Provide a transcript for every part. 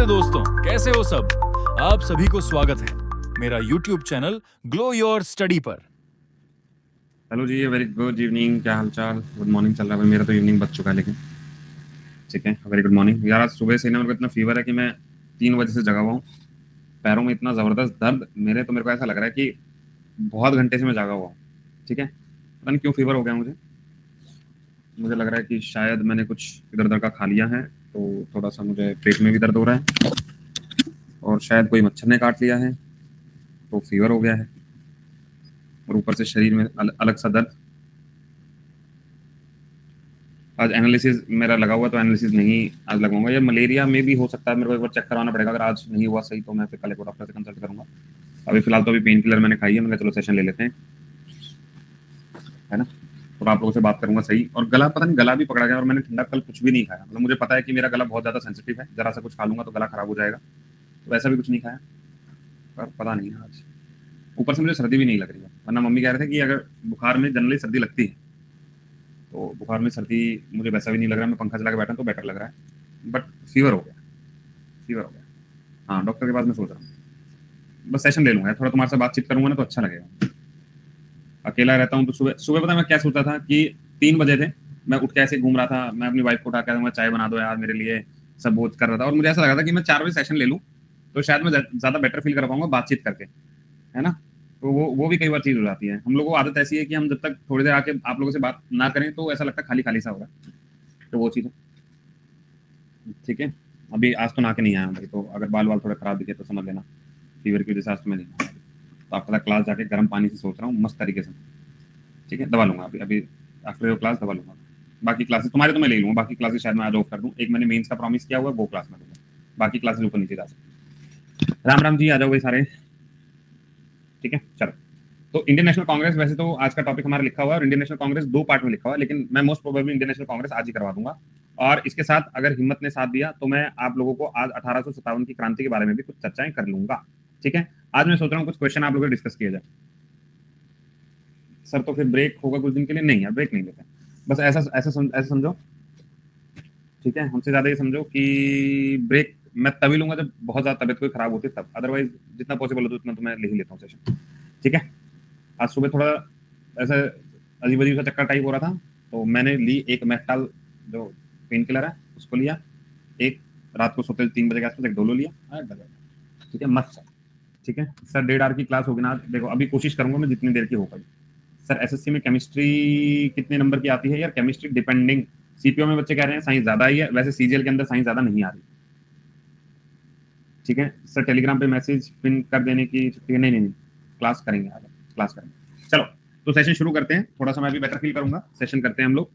नमस्ते दोस्तों, कैसे हो सब। आप सभी को स्वागत है मेरा YouTube channel glow your study पर। हेलो जी, वेरी गुड इवनिंग। क्या हालचाल? गुड मॉर्निंग चल रहा है भाई। मेरा तो इवनिंग बच चुका है, लेकिन ठीक है। वेरी गुड मॉर्निंग यार। आज सुबह से ना मेरे को इतना फीवर है कि मैं 3 बजे से जगा हुआ हूँ। पैरों में इतना ज़बरदस्त दर्द मेरे को ऐसा लग रहा है कि बहुत घंटे से मैं जागा हुआ हूँ। ठीक है, पता नहीं क्यों फीवर हो गया मुझे लग रहा है कि शायद मैंने कुछ इधर उधर का खा लिया है, तो थोड़ा सा मुझे पेट में भी दर्द हो रहा है, और शायद कोई मच्छर ने काट लिया है तो फीवर हो गया है, और ऊपर से शरीर में अलग सा दर्द। आज एनालिसिस मेरा लगा हुआ, तो एनालिसिस नहीं आज लगवाऊंगा। या मलेरिया में भी हो सकता है, मेरे को एक बार चेक करवाना पड़ेगा। अगर आज नहीं हुआ सही तो मैं फिर कल एक डॉक्टर से कंसल्ट करूंगा। अभी फिलहाल तो पेन किलर मैंने खाई है। मैंने चलो सेशन ले लेते हैं, है ना। तो आप लोगों से बात करूंगा सही। और गला, पता नहीं गला भी पकड़ा गया, और मैंने ठंडा कल कुछ भी नहीं खाया। मतलब मुझे पता है कि मेरा गला बहुत ज़्यादा सेंसिटिव है, जरा सा कुछ खा लूंगा तो गला खराब हो जाएगा, तो वैसा भी कुछ नहीं खाया। पर पता नहीं आज ऊपर से मुझे सर्दी भी नहीं लग रही है, वरना मम्मी कह रहे थे कि अगर बुखार में जनरली सर्दी लगती है, तो बुखार में सर्दी मुझे वैसा भी नहीं लग रहा है। मैं पंखा चला के बैठा हूं तो बेटर लग रहा है, बट फीवर हो गया, फीवर हो गया। हाँ, डॉक्टर के पास मैं सोच रहा हूँ बस सेशन ले लूंगा। थोड़ा तुम्हारे से बातचीत करूंगा ना तो अच्छा लगेगा। अकेला रहता हूँ तो सुबह सुबह पता है मैं क्या सोचा था कि 3 बजे थे, मैं उठ के ऐसे घूम रहा था। मैं अपनी वाइफ को उठा के दूंगा, चाय बना दो यार मेरे लिए, सब बहुत कर रहा था। और मुझे ऐसा लगा था कि मैं 4 बजे सेशन ले लूँ तो शायद मैं ज्यादा बेटर फील कर पाऊंगा बातचीत करके, है ना। तो वो भी कई बार चीज हो जाती है। हम लोगों को आदत ऐसी है कि हम जब तक थोड़ी देर आके आप लोगों से बात ना करें तो ऐसा लगता है खाली खाली सा होगा। तो वो चीज है, ठीक है। अभी आज तो नहा के नहीं आया भाई, तो अगर बाल वाल थोड़ा खराब दिखे तो समझ लेना फीवर की वजह से आज तो मैं नहीं आया। तो आफ्टर द क्लास जाके गर्म पानी से सोच रहा हूँ मस्त तरीके से, ठीक है। दवा लूंगा अभी अभी आफ्टर योर क्लास दवा लूंगा। बाकी क्लासेस तुम्हारे तो मैं ले लूंगा, बाकी क्लासेस शायद मैं आज ऑफ कर दूं। एक मैंने मेंस का प्रॉमिस किया हुआ है, वो क्लास में दूंगा। बाकी क्लासेस ऊपर नीचे जा सकते। राम राम जी, आ जाओ भाई सारे, ठीक है। चलो, तो इंडियन नेशनल कांग्रेस, वैसे तो आज का टॉपिक हमारा लिखा हुआ है और इंडियन नेशनल कांग्रेस 2 पार्ट में लिखा हुआ है, लेकिन मैं most probably Indian national Congress आज ही करवा दूंगा। और इसके साथ अगर हिम्मत ने साथ दिया तो मैं आप लोगों को आज 1857 की क्रांति के बारे में भी कुछ चर्चाएं कर लूंगा, ठीक है। आज मैं सोच रहा हूँ कुछ क्वेश्चन आप लोगों से डिस्कस किया जाए। सर तो फिर ब्रेक होगा कुछ दिन के लिए? नहीं यार, ब्रेक नहीं लेते, बस ऐसा समझो, ठीक है। हमसे ज्यादा ये समझो कि ब्रेक मैं तभी लूंगा जब बहुत ज्यादा तबियत कोई खराब होती है तब, अदरवाइज जितना पॉसिबल हो उतना तो मैं ले ही लेता हूँ सेशन, ठीक है। आज सुबह थोड़ा ऐसा अजीब अजीब सा चक्कर टाइप हो रहा था, तो मैंने ली एक मेफ्टाल जो पेन किलर है उसको लिया। एक रात को सोते 3 बजे के आसपास एक डोलो लिया, ठीक है, मस्त है, ठीक है। सर 1.5 आवर की क्लास होगी ना, देखो अभी कोशिश करूंगा मैं जितनी देर की हो पाई। सर एसएससी में केमिस्ट्री कितने नंबर की आती है यार? केमिस्ट्री डिपेंडिंग, सीपीओ में बच्चे कह रहे हैं साइंस ज्यादा ही है, वैसे सीजीएल के अंदर साइंस ज्यादा नहीं आ रही, ठीक है। सर टेलीग्राम पे मैसेज पिन कर देने की छुट्टी है? नहीं, क्लास करेंगे, क्लास करेंगे। चलो, तो सेशन शुरू करते हैं। थोड़ा सा मैं भी बेटर फील करूंगा, सेशन करते हैं हम लोग।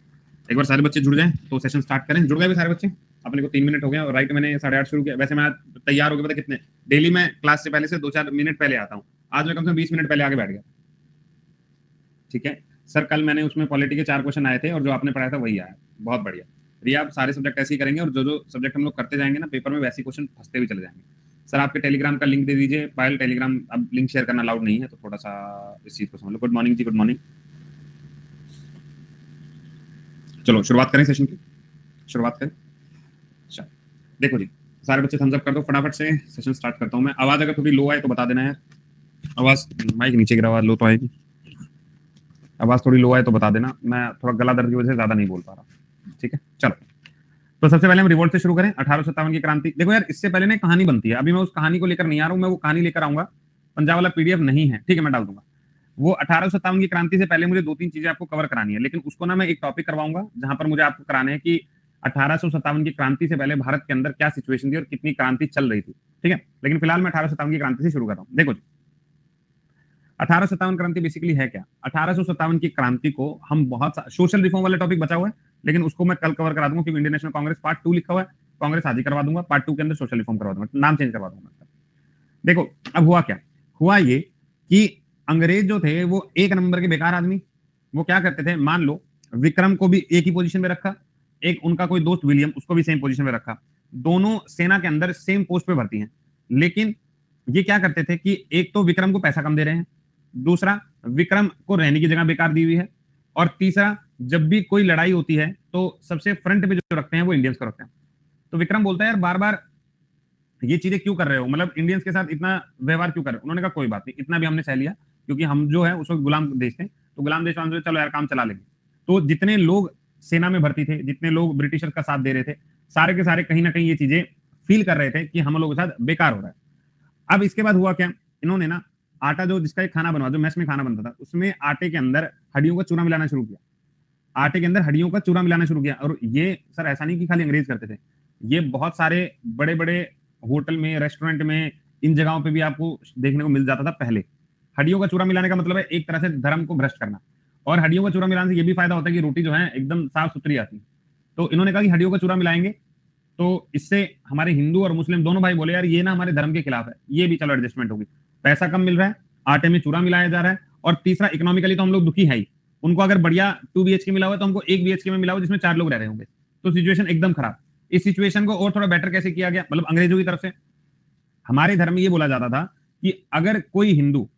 एक बार सारे बच्चे जुड़ जाएं तो सेशन स्टार्ट करें। जुड़ गए भी सारे बच्चे? अपने को 3 मिनट हो गए और राइट मैंने 8:30 शुरू किया। वैसे मैं तैयार हो गया, पता कितने डेली मैं क्लास से पहले से 2-4 मिनट पहले आता हूँ। आज मैं कम से कम 20 मिनट पहले आके बैठ गया, ठीक है। सर कल मैंने उसमें पॉलिटी के 4 क्वेश्चन आए थे और जो आपने पढ़ाया था वही आया, बहुत बढ़िया। रिया, आप सारे सब्जेक्ट ऐसे ही करेंगे और जो जो सब्जेक्ट हम लोग करते जाएंगे ना पेपर में, वैसे क्वेश्चन फंसते भी चले जाएंगे। सर आपके टेलीग्राम का लिंक दे दीजिए। पायल, टेलीग्राम अब लिंक शेयर करना अलाउड नहीं है, तो थोड़ा सा इस चीज को समझ लो। गुड मॉर्निंग जी, गुड मॉर्निंग। चलो शुरुआत करें सेशन की, शुरुआत करें। अच्छा देखो जी, सारे बच्चे थम्स अप कर दो फटाफट से, सेशन स्टार्ट करता हूँ मैं। आवाज अगर थोड़ी लो आए तो बता देना यार। आवाज माइक नीचे गिरा, आवाज लो तो आएगी। आवाज थोड़ी लो आए तो बता देना, मैं थोड़ा गला दर्द की वजह से ज्यादा नहीं बोल पा रहा, ठीक है। चलो, तो सबसे पहले हम रिवोल्ट से शुरू करें। 1857 की क्रांति। देखो यार, इससे पहले ना कहानी बनती है, अभी मैं उस कहानी को लेकर नहीं आ रहा हूं, मैं वो कहानी लेकर आऊंगा। पंजाब वाला पीडीएफ नहीं है, ठीक है, मैं डाल दूंगा। वो 1857 की क्रांति से पहले मुझे 2-3 चीजें आपको कवर करानी है, लेकिन उसको ना मैं एक टॉपिक करवाऊंगा जहां पर मुझे आपको कराना है कि 1857 की क्रांति से पहले भारत के अंदर क्या सिचुएशन थी और कितनी क्रांति चल रही थी, ठीक है। लेकिन फिलहाल मैं 1857 की क्रांति से शुरू कर रहा हूँ। देखो जी, 1857 क्रांति बेसिकली है क्या? 1857 की क्रांति को हम बहुत सोशल रिफॉर्म वाला टॉपिक बचा हुआ है, लेकिन उसको मैं कल कवर करा दूंगा, क्योंकि इंडियन नेशनल कांग्रेस पार्ट 2 लिखा हुआ है। कांग्रेस आज ही करवा दूंगा, पार्ट 2 के अंदर सोशल रिफॉर्म करवा दूंगा, नाम चेंज करवा दूंगा। देखो अब हुआ क्या, हुआ ये कि अंग्रेज जो थे वो एक नंबर के बेकार आदमी। वो क्या करते थे, मान लो विक्रम को भी एक ही पोजीशन में रखा, एक उनका कोई दोस्त विलियम, उसको भी सेम पोजीशन में रखा। दोनों सेना के अंदर सेम पोस्ट पे भर्ती हैं, लेकिन ये क्या करते थे कि एक तो विक्रम को पैसा कम दे रहे हैं, दूसरा विक्रम को रहने की जगह बेकार दी हुई है, और तीसरा जब भी कोई लड़ाई होती है तो सबसे फ्रंट पे जो रखते हैं वो इंडियंस को रखते हैं। तो विक्रम बोलता है यार बार बार ये चीजें क्यों कर रहे हो, मतलब इंडियंस के साथ इतना व्यवहार क्यों कर रहे हो। उन्होंने कहा कोई बात नहीं, इतना भी हमने सह लिया, क्योंकि हम जो है उस वक्त गुलाम देश थे, तो गुलाम देश वाले चलो यार काम चला लेंगे। तो जितने लोग सेना में भर्ती थे, जितने लोग ब्रिटिशर्स का साथ दे रहे थे, सारे के सारे कहीं ना कहीं ये चीजें फील कर रहे थे कि हम लोगों के साथ बेकार हो रहा है। अब इसके बाद हुआ क्या, इन्होंने ना आटा जो जिसका एक खाना बनवा, जो मेस में खाना बनता था, उसमें आटे के अंदर हड्डियों का चूरा मिलाना शुरू किया। आटे के अंदर हड्डियों का चूरा मिलाना शुरू किया। और ये सर ऐसा नहीं कि खाली अंग्रेज करते थे, ये बहुत सारे बड़े बड़े होटल में, रेस्टोरेंट में, इन जगहों पे भी आपको देखने को मिल जाता था पहले। हड्डियों का चूरा मिलाने का मतलब है एक तरह से धर्म को भ्रष्ट करना। और हड्डियों का चूरा मिलाने से ये भी फायदा होता है कि रोटी जो है एकदम साफ सुथरी आती है। तो इन्होंने कहा कि हड्डियों का चूरा मिलाएंगे, तो इससे हमारे हिंदू और मुस्लिम दोनों भाई बोले यार ये ना हमारे धर्म के खिलाफ है, ये भी चलो एडजस्टमेंट होगी। पैसा कम मिल रहा है, आटे में चूरा मिलाया जा रहा है, और तीसरा इकोनॉमिकली तो हम लोग दुखी है ही। उनको अगर बढ़िया 2 BHK मिला हुआ तो हमको 1 BHK में मिला हुआ जिसमें 4 लोग रह रहे होंगे, तो सिचुएशन एकदम खराब। इस सिचुएशन को और थोड़ा बेटर कैसे किया गया, मतलब अंग्रेजों की तरफ से। हमारे धर्म में ये बोला जाता था कि अगर कोई हिंदू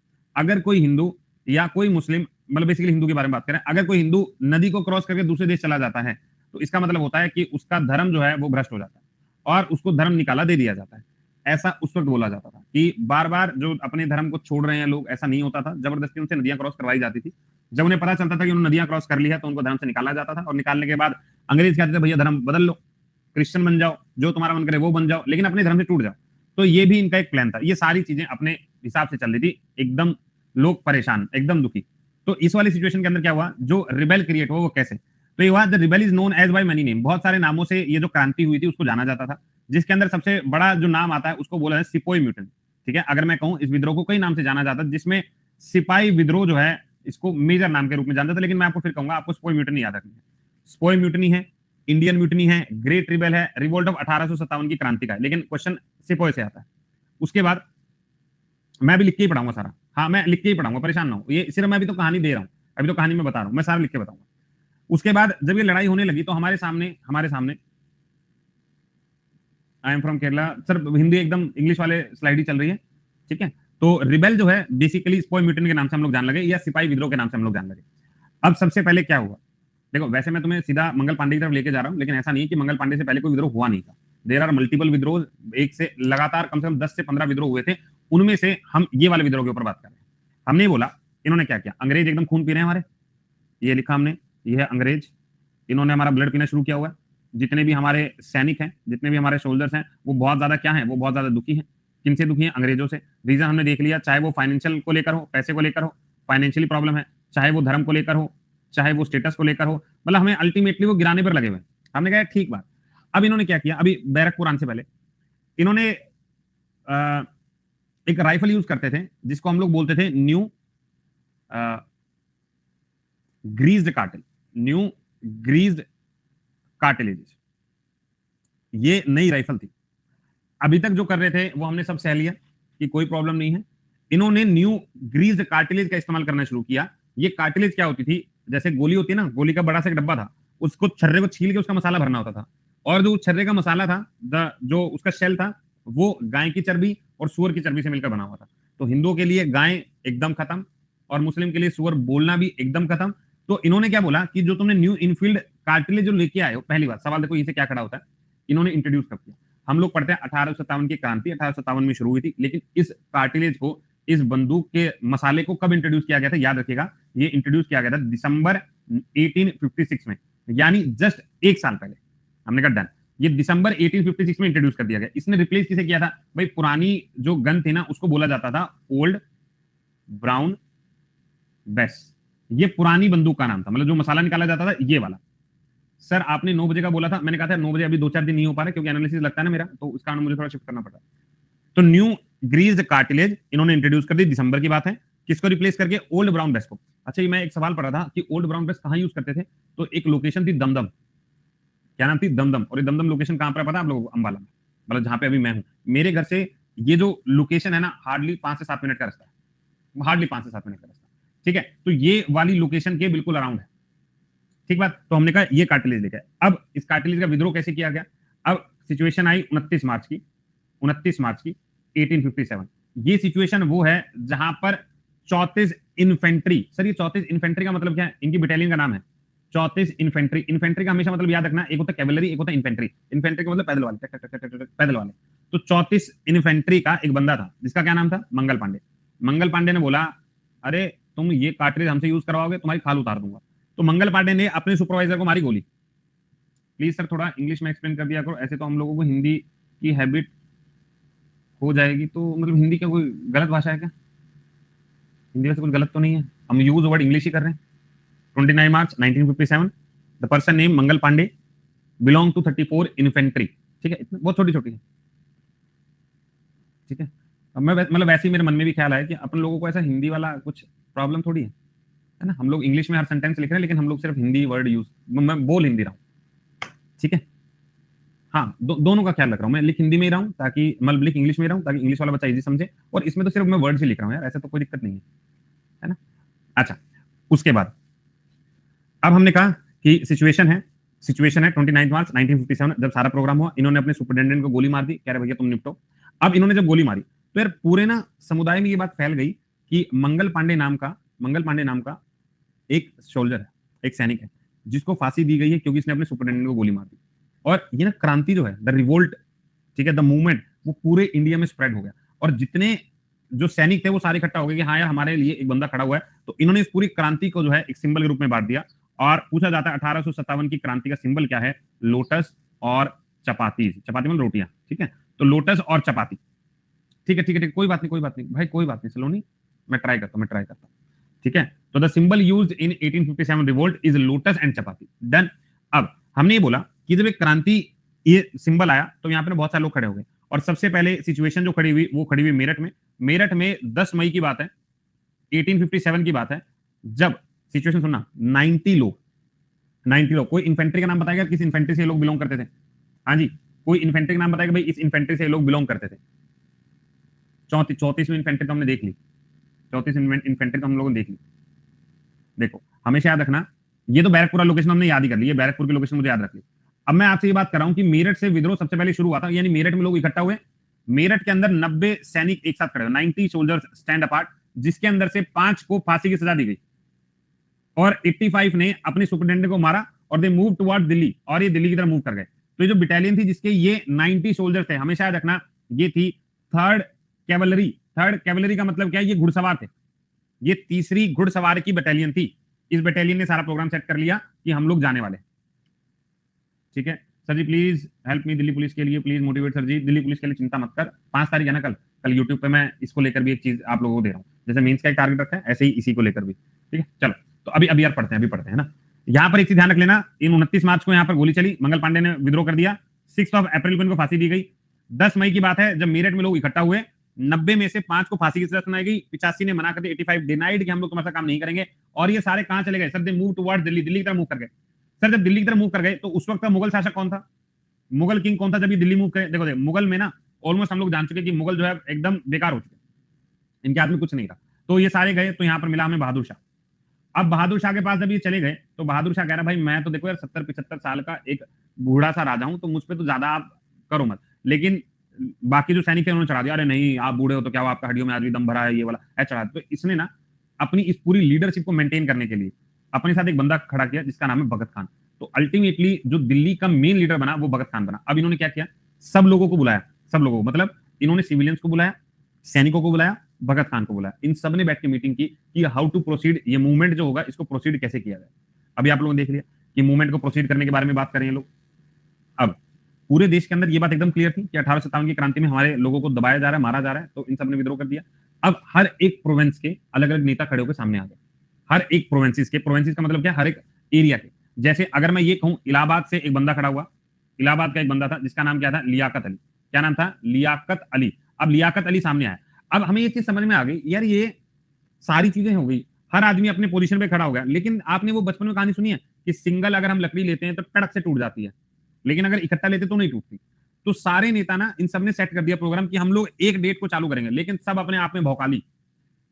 या कोई मुस्लिम, मतलब बेसिकली हिंदू के बारे में बात करें, अगर कोई हिंदू नदी को क्रॉस करके दूसरे देश चला जाता है, तो इसका मतलब होता है कि उसका धर्म जो है वो भ्रष्ट हो जाता है और उसको धर्म निकाला दे दिया जाता है। ऐसा उस वक्त बोला जाता था कि बार बार जो अपने धर्म को छोड़ रहे हैं लोग, ऐसा नहीं होता था, जबरदस्ती उनसे नदियां क्रॉस करवाई जाती थी। जब उन्हें पता चलता था कि उन्होंने नदियां क्रॉस कर ली है, तो उनको धर्म से निकाला जाता था, और निकालने के बाद अंग्रेज कहते थे भैया धर्म बदल लो, क्रिश्चियन बन जाओ, जो तुम्हारा मन करे वो बन जाओ, लेकिन अपने धर्म से टूट जाओ। तो ये भी इनका एक प्लान था। ये सारी चीजें अपने हिसाब से चल रही थी, एकदम लोग परेशान, एकदम दुखी। तो इस वाली सिचुएशन के अंदर क्या हुआ, जो रिबेल क्रिएट हुआ वो कैसे, तो ये हुआ the rebel is known as by many name. बहुत सारे नामों से ये जो क्रांति हुई थी उसको जाना जाता था, जिसके अंदर सबसे बड़ा जो नाम आता है उसको बोला है सिपोई म्यूटेंट। ठीक है, अगर मैं कहूं इस विद्रोह को कई नाम से जाना जाता है, जिसमें सिपाही विद्रोह जो है इसको मेजर नाम के रूप में जानते थे, लेकिन मैं आपको फिर कहूंगा, आपको स्पोई म्यूटनी याद रखनी है। स्पोई म्यूटनी है, इंडियन म्यूटनी है, ग्रेट रिबेल है, रिवोल्ट ऑफ 1857 की क्रांति का है, लेकिन क्वेश्चन सिपोई से आता है। उसके बाद मैं भी लिख के ही पढ़ाऊंगा सारा, हाँ मैं लिख के ही पढ़ाऊंगा, परेशान ना हो, ये सिर्फ मैं अभी तो कहानी दे रहा हूँ, अभी तो कहानी में बता रहा हूँ, मैं सारा लिख के बताऊंगा। उसके बाद जब ये लड़ाई होने लगी तो हमारे सामने I am from Kerala, sir Hindi एकदम इंग्लिश वाले स्लाइड ही चल रही है, ठीक है। तो रिबेल जो है बेसिकली स्पोई म्यूटेंट के नाम से हम लोग जान लगे, या सिपाही विद्रोह के नाम से हम लोग जान लगे। अब सबसे पहले क्या हुआ, देखो वैसे मैं तुम्हें सीधा मंगल पांडे की तरफ लेके जा रहा हूँ, लेकिन ऐसा नहीं है कि मंगल पांडे से पहले कोई विद्रोह हुआ नहीं था। देर आर मल्टीपल विद्रोह, एक से लगातार कम से कम 10 से 15 विद्रोह हुए थे, उनमें से हम ये वाले विद्रोह के ऊपर बात कर रहे हैं। हमने बोला इन्होंने क्या किया, अंग्रेज एकदम खून पी रहे हैं हमारे, ये लिखा हमने, ये है अंग्रेज, इन्होंने हमारा ब्लड पीना शुरू किया हुआ है। जितने भी हमारे सैनिक हैं, जितने भी हमारे सोल्जर्स हैं, वो बहुत ज्यादा क्या है, वो बहुत ज्यादा दुखी हैं। किनसे दुखी हैं, अंग्रेजों से। रीजन हमने देख लिया, चाहे वो फाइनेंशियल को लेकर हो, पैसे को लेकर हो, फाइनेंशियली प्रॉब्लम है, चाहे वो धर्म को लेकर हो, चाहे वो स्टेटस को लेकर हो, मतलब हमें अल्टीमेटली वो गिराने पर लगे हुए। हमने कहा ठीक बात। अब इन्होंने क्या किया, अभी बैरकपुर आने से पहले इन्होंने एक राइफल यूज करते थे जिसको हम लोग बोलते थे न्यू ग्रीज्ड कार्टिल, न्यू ग्रीज्ड कार्टिलेज। ये नई राइफल थी। अभी तक जो कर रहे थे वो हमने सब सह लिया कि कोई प्रॉब्लम नहीं है। इन्होंने न्यू ग्रीज्ड कार्टिलेज का इस्तेमाल करना शुरू किया। ये कार्टिलेज क्या होती थी, जैसे गोली होती है ना, गोली का बड़ा सा डब्बा था, उसको छर्रे को छील के उसका मसाला भरना होता था, और जो छर्रे का मसाला था, जो उसका शेल था, वो गाय की चर्बी और सुअर की चर्बी से मिलकर बना हुआ था। तो हिंदुओं के लिए गाय एकदम खत्म, और मुस्लिम के लिए सुअर बोलना भी एकदम खत्म। तो इन्होंने क्या बोला कि जो तुमने न्यू इनफील्ड कार्टिलेज जो लेके आए हो, पहली बात सवाल देखो इसे क्या खड़ा होता है, इन्होंने इंट्रोड्यूस कर दिया। हम लोग पढ़ते हैं 1857 की क्रांति 1857 में शुरू हुई थी, लेकिन इस कार्टिलेज को, इस बंदूक के मसाले को कब इंट्रोड्यूस किया गया था, याद रखिएगा, ये इंट्रोड्यूस किया गया था दिसंबर 1856 में, यानी जस्ट 1 साल पहले। हमने कहा डन, ये दिसंबर 1856 में इंट्रोड्यूस कर दिया गया। इसने रिप्लेस किसे किया था भाई, पुरानी जो गन थी ना उसको बोला जाता था ओल्ड ब्राउन बेस। ये पुरानी बंदूक का नाम था, मतलब जो मसाला निकाला जाता था ये वाला। सर आपने 9 बजे का बोला था, मैंने कहा था 9 बजे अभी 2-4 दिन नहीं हो पा रहा क्योंकि एनालिसिस लगता है ना मेरा, तो इस कारण मुझे थोड़ा शिफ्ट करना पड़ा। तो न्यू ग्रीज्ड कार्टिलेज इन्होंने इंट्रोड्यूस कर दी, दिसंबर की बात है। किसको रिप्लेस करके, ओल्ड ब्राउन बेस को। अच्छा, ये मैं एक सवाल पढ़ा था कि ओल्ड ब्राउन बेस कहां यूज करते थे, तो एक लोकेशन थी दमदम। क्या नाम थी, दमदम। और ये दमदम लोकेशन कहां पर पता है आप लोगों को, अंबाला में, मतलब जहां पे अभी मैं हूं। मेरे घर से ये जो लोकेशन है ना, हार्डली 5 से 7 मिनट का रास्ता है, हार्डली 5 से 7 मिनट का रास्ता, ठीक है। तो ये वाली लोकेशन के बिल्कुल अराउंड है, ठीक बात। तो हमने कहा ये कार्टिलेज लेके। अब इस कार्टिलेज का विद्रोह कैसे किया गया, अब सिचुएशन आई 29 मार्च की 1857। ये सिचुएशन वो है जहां पर 34 इन्फेंट्री, सर ये 34 इन्फेंट्री का मतलब क्या है, इनकी बटालियन का नाम है 34 इन्फेंट्री। इन्फेंट्री का हमेशा मतलब याद रखना, एक होता है कैवलरी, एक होता है इन्फेंट्री। इन्फेंट्री का मतलब पैदल वाले, पैदल वाले। तो 34 इन्फेंट्री का एक बंदा था जिसका क्या नाम था, मंगल पांडे। मंगल पांडे ने बोला अरे तुम ये कार्ट्रिज हमसे यूज करवाओगे, तुम्हारी खाल उतार दूंगा। तो मंगल पांडे ने अपने सुपरवाइजर को मारी गोली। प्लीज सर थोड़ा इंग्लिश में एक्सप्लेन कर दिया करो, ऐसे तो हम लोगों को हिंदी की हैबिट हो जाएगी। तो मतलब हिंदी क्या कोई गलत भाषा है क्या? हिंदी में से कुछ गलत तो नहीं है, हम यूज वर्ड इंग्लिश ही कर रहे हैं। 29 March 1957 the person name Mangal Pandey belong to 34 infantry. ठीक है, इतना बहुत छोटी छोटी है। ठीक है, अब मैं मतलब वैसे ही मेरे मन में भी ख्याल आया कि अपन लोगों को ऐसा हिंदी वाला कुछ प्रॉब्लम थोड़ी है ना। हम लोग इंग्लिश में हर सेंटेंस लिख रहे हैं लेकिन हम लोग सिर्फ हिंदी वर्ड यूज, मैं बोल हिंदी रहा हूँ। ठीक है, हाँ दोनों का ख्याल रख रहा हूँ मैं, लिख हिंदी में ही रहा हूँ ताकि मतलब लिख इंग्लिश में ही रहा हूँ ताकि इंग्लिश वाला बच्चा इजी समझे, और इसमें तो सिर्फ मैं वर्ड से लिख रहा हूँ यार, ऐसा तो कोई दिक्कत नहीं है ना। अच्छा, उसके बाद अब हमने कहा कि सिचुएशन है 29 मार्च 1957 जब सारा प्रोग्राम हुआ, इन्होंने अपने सुपरिटेंडेंट को गोली मार दी, कह रहे भैया तुम निपटो। अब इन्होंने जब गोली मारी तो यार पूरे ना समुदाय में ये बात फैल गई कि मंगल पांडे नाम का एक सोल्जर है, एक सैनिक है जिसको फांसी दी गई है क्योंकि इसने अपने सुपरिटेंडेंट को गोली मार दी। और ये ना क्रांति जो है, द रिवोल्ट, ठीक है, द मूवमेंट, वो पूरे इंडिया में स्प्रेड हो गया। और जितने जो सैनिक थे वो सारे इकट्ठा हो गए कि हाँ यार हमारे लिए एक बंदा खड़ा हुआ है। तो इन्होंने इस पूरी क्रांति को जो है एक सिंबल के रूप में बांट दिया। और पूछा जाता है 1857 की क्रांति का सिंबल क्या है, लोटस और चपाती। चपाती मतलब रोटियां, ठीक है, तो लोटस और चपाती। ठीक है ठीक है, कोई बात नहीं भाई, कोई बात नहीं सलोनी, मैं ट्राई करता हूँ। ठीक है, तो the symbol used in 1857 revolt is lotus and chapati. Done. अब हमने ये बोला कि जब एक क्रांति ये सिंबल आया तो यहाँ पे बहुत सारे लोग खड़े हो गए। और सबसे पहले सिचुएशन जो खड़ी हुई वो खड़ी हुई मेरठ में 10 मई की बात है, 1857 की बात है, जब सिचुएशन सुनना 90 लोग, कोई इन्फेंट्री का नाम बताएगा किस इन्फेंट्री से लोग बिलोंग करते थे? हाँ जी, कोई इन्फेंट्री का नाम बताएगा भाई इस इन्फेंट्री से लोग बिलोंग करते थे। 34वीं इन्फेंट्री तो हमने देख ली, 34 इन्फेंट्री तो हम लोगों ने देख ली। देखो हमेशा याद रखना, ये तो बैरकपुरा लोकेशन हमने याद ही कर ली है, बैरकपुर की लोकेशन मुझे याद रख ली। अब मैं आपसे ये बात कर रहा हूं कि मेरठ से विद्रोह सबसे पहले शुरू हुआ था, यानी मेरठ में लोग इकट्ठा हुए, मेरठ के अंदर 90 सैनिक एक साथ खड़े हुए, 90 सोल्जर्स स्टैंड अपार्ट, जिसके अंदर से 5 को फांसी की सजा दी गई और 85 ने अपने सुपरिटेंडेंट को मारा और दे मूव टुवर्ड दिल्ली, और ये दिल्ली की तरफ मूव कर गए। तो ये जो बटालियन थी जिसके ये 90 सोल्जर थे, हमेशा याद रखना ये थी थर्ड कैवलरी का मतलब क्या है, ये घुड़सवार थे, ये तीसरी घुड़सवार की बटालियन थी। इस बटालियन ने सारा प्रोग्राम सेट कर लिया कि हम लोग जाने वाले। ठीक है sir ji, please help me Delhi police के लिए, please motivate sir ji, Delhi police के लिए चिंता मत कर, 5 तारीख है ना कल यूट्यूब पे मैं इसको लेकर भी एक चीज आप लोगों को दे रहा हूँ, जैसे मेंस का एक टारगेट रखा है ऐसे ही इसी को लेकर भी। ठीक है चलो, तो अभी यार पढ़ते हैं ना। यहाँ पर एक चीज ध्यान रख लेना, इन 29 मार्च को यहाँ पर गोली चली, मंगल पांडे ने विद्रोह कर दिया, 6 अप्रैल को इनको फांसी दी गई। 10 मई की बात है जब मेरठ में लोग इकट्ठा हुए, 90 में से 5 को फांसी की सजा सुनाई गई, 85 ने मना कर दिया, 85 डिनाइड कि हम लोग तुम्हारा काम नहीं करेंगे। और ये सारे कहां चले गए sir? They move towards Delhi की तरफ मूव कर गए। सर जब दिल्ली की तरफ मूव कर गए तो उस वक्त का मुगल शासक कौन था, मुगल किंग कौन था जब ये दिल्ली मूव करे? देखो मुगल में ना ऑलमोस्ट हम लोग जान चुके कि मुगल जो है एकदम बेकार हो चुके, इनके हाथ में कुछ नहीं था। तो ये सारे गए, तो यहाँ पर मिला हमें बहादुर शाह। अब बहादुर शाह के पास जब ये चले गए तो बहादुर शाह कह रहा भाई मैं तो देखो यार 70-75 साल का एक बूढ़ा सा राजा हूं, तो मुझ पर तो ज्यादा आप करो मत। लेकिन बाकी जो सैनिक थे उन्होंने चढ़ा दिया, अरे नहीं आप बूढ़े हो तो क्या हुआ, आपका हड्डियों में आज भी दम भरा है, ये वाला है चढ़ा। तो इसने ना अपनी इस पूरी लीडरशिप को मेंटेन करने के लिए अपने साथ एक बंदा खड़ा किया जिसका नाम है भगत खान। तो अल्टीमेटली जो दिल्ली का मेन लीडर बना वो भगत खान बना। अब इन्होंने क्या किया, सब लोगों को बुलाया, सब लोगों को मतलब इन्होंने सिविलियंस को बुलाया, सैनिकों को बुलाया, भगत खान को बुलाया, इन सब ने बैठ के मीटिंग की कि हाउ टू प्रोसीड, ये मूवमेंट जो होगा इसको प्रोसीड कैसे किया जाए। अभी आप लोगों ने देख लिया कि मूवमेंट को प्रोसीड करने के बारे में बात करें ये लोग। अब पूरे देश के अंदर ये बात एकदम क्लियर थी कि 1857 की क्रांति में हमारे लोगों को दबाया जा रहा है, मारा जा रहा है, तो इन सब ने विद्रोह कर दिया। अब हर एक प्रोविंस के अलग अलग नेता खड़े होकर सामने आ गए, हर एक प्रोविंसेस का मतलब क्या, हर एक एरिया के। जैसे अगर मैं ये कहूं इलाहाबाद से एक बंदा खड़ा हुआ, इलाहाबाद का एक बंदा था जिसका नाम क्या था, लियाकत अली। क्या नाम था? लियाकत अली। अब लियाकत अली सामने आया। अब हमें ये चीज समझ में आ गई यार, ये सारी चीजें हो गई, हर आदमी अपने पोजीशन पे खड़ा हो गया। लेकिन आपने वो बचपन में कहानी सुनी है कि सिंगल अगर हम लकड़ी लेते हैं तो टड़क से टूट जाती है, लेकिन अगर इकट्ठा लेते तो नहीं टूटती। तो सारे नेता ना इन सब ने सेट कर दिया प्रोग्राम कि हम लोग एक डेट को चालू करेंगे, लेकिन सब अपने आप में भौकाली,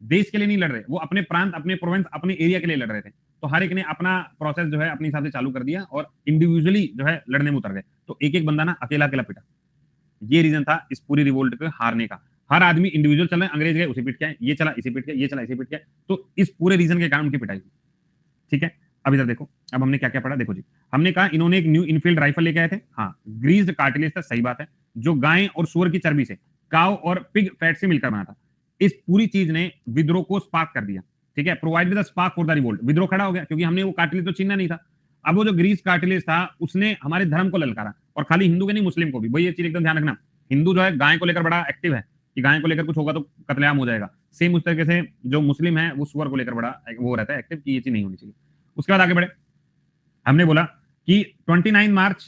देश के लिए नहीं लड़ रहे, वो अपने प्रांत, अपने प्रोविंस, अपने एरिया के लिए लड़ रहे थे। तो हर एक ने अपना प्रोसेस जो है अपने हिसाब से चालू कर दिया और इंडिविजुअली जो है लड़ने में उतर गए। तो एक एक बंदा ना अकेला अकेला पिटा। ये रीजन था इस पूरी रिवोल्ट के हारने का। हर आदमी इंडिविजुअल चल रहे, अंग्रेज गए उसे पीट के आए, ये चला इसे पीट के, ये चला इसे पीट के। तो इस पूरे रीजन के कारण उनकी पिटाई हुई। ठीक है, अब इधर देखो, अब हमने क्या क्या पढ़ा, देखो जी। हमने कहा इन्होंने एक न्यू इनफील्ड राइफल लेके आए थे, हाँ, ग्रीज्ड कार्टिलेज था, सही बात है। जो गाय और सुअर की चर्बी से, काउ और पिग फैट से मिलकर बना था। इस पूरी चीज ने विद्रोह को स्पार्क कर दिया, ठीक है, provide the spark for the revolt. विद्रोह खड़ा हो गया क्योंकि हमने वो कार्टिलेज तो छीनना नहीं था। अब वो जो ग्रीस कार्टिलेज था उसने हमारे धर्म को ललकारा, और खाली हिंदू के नहीं मुस्लिम को भी। भाई ये चीज एकदम ध्यान रखना, हिंदू जो है गाय को लेकर बड़ा एक्टिव है कि गाय को लेकर कुछ होगा तो कत्लेआम हो जाएगा। सेम उस तरीके से जो मुस्लिम है वो सुअर को लेकर बड़ा वो रहता है एक्टिव कि ये चीज नहीं होनी चाहिए। उसके बाद आगे बढ़े, हमने बोला कि 29 मार्च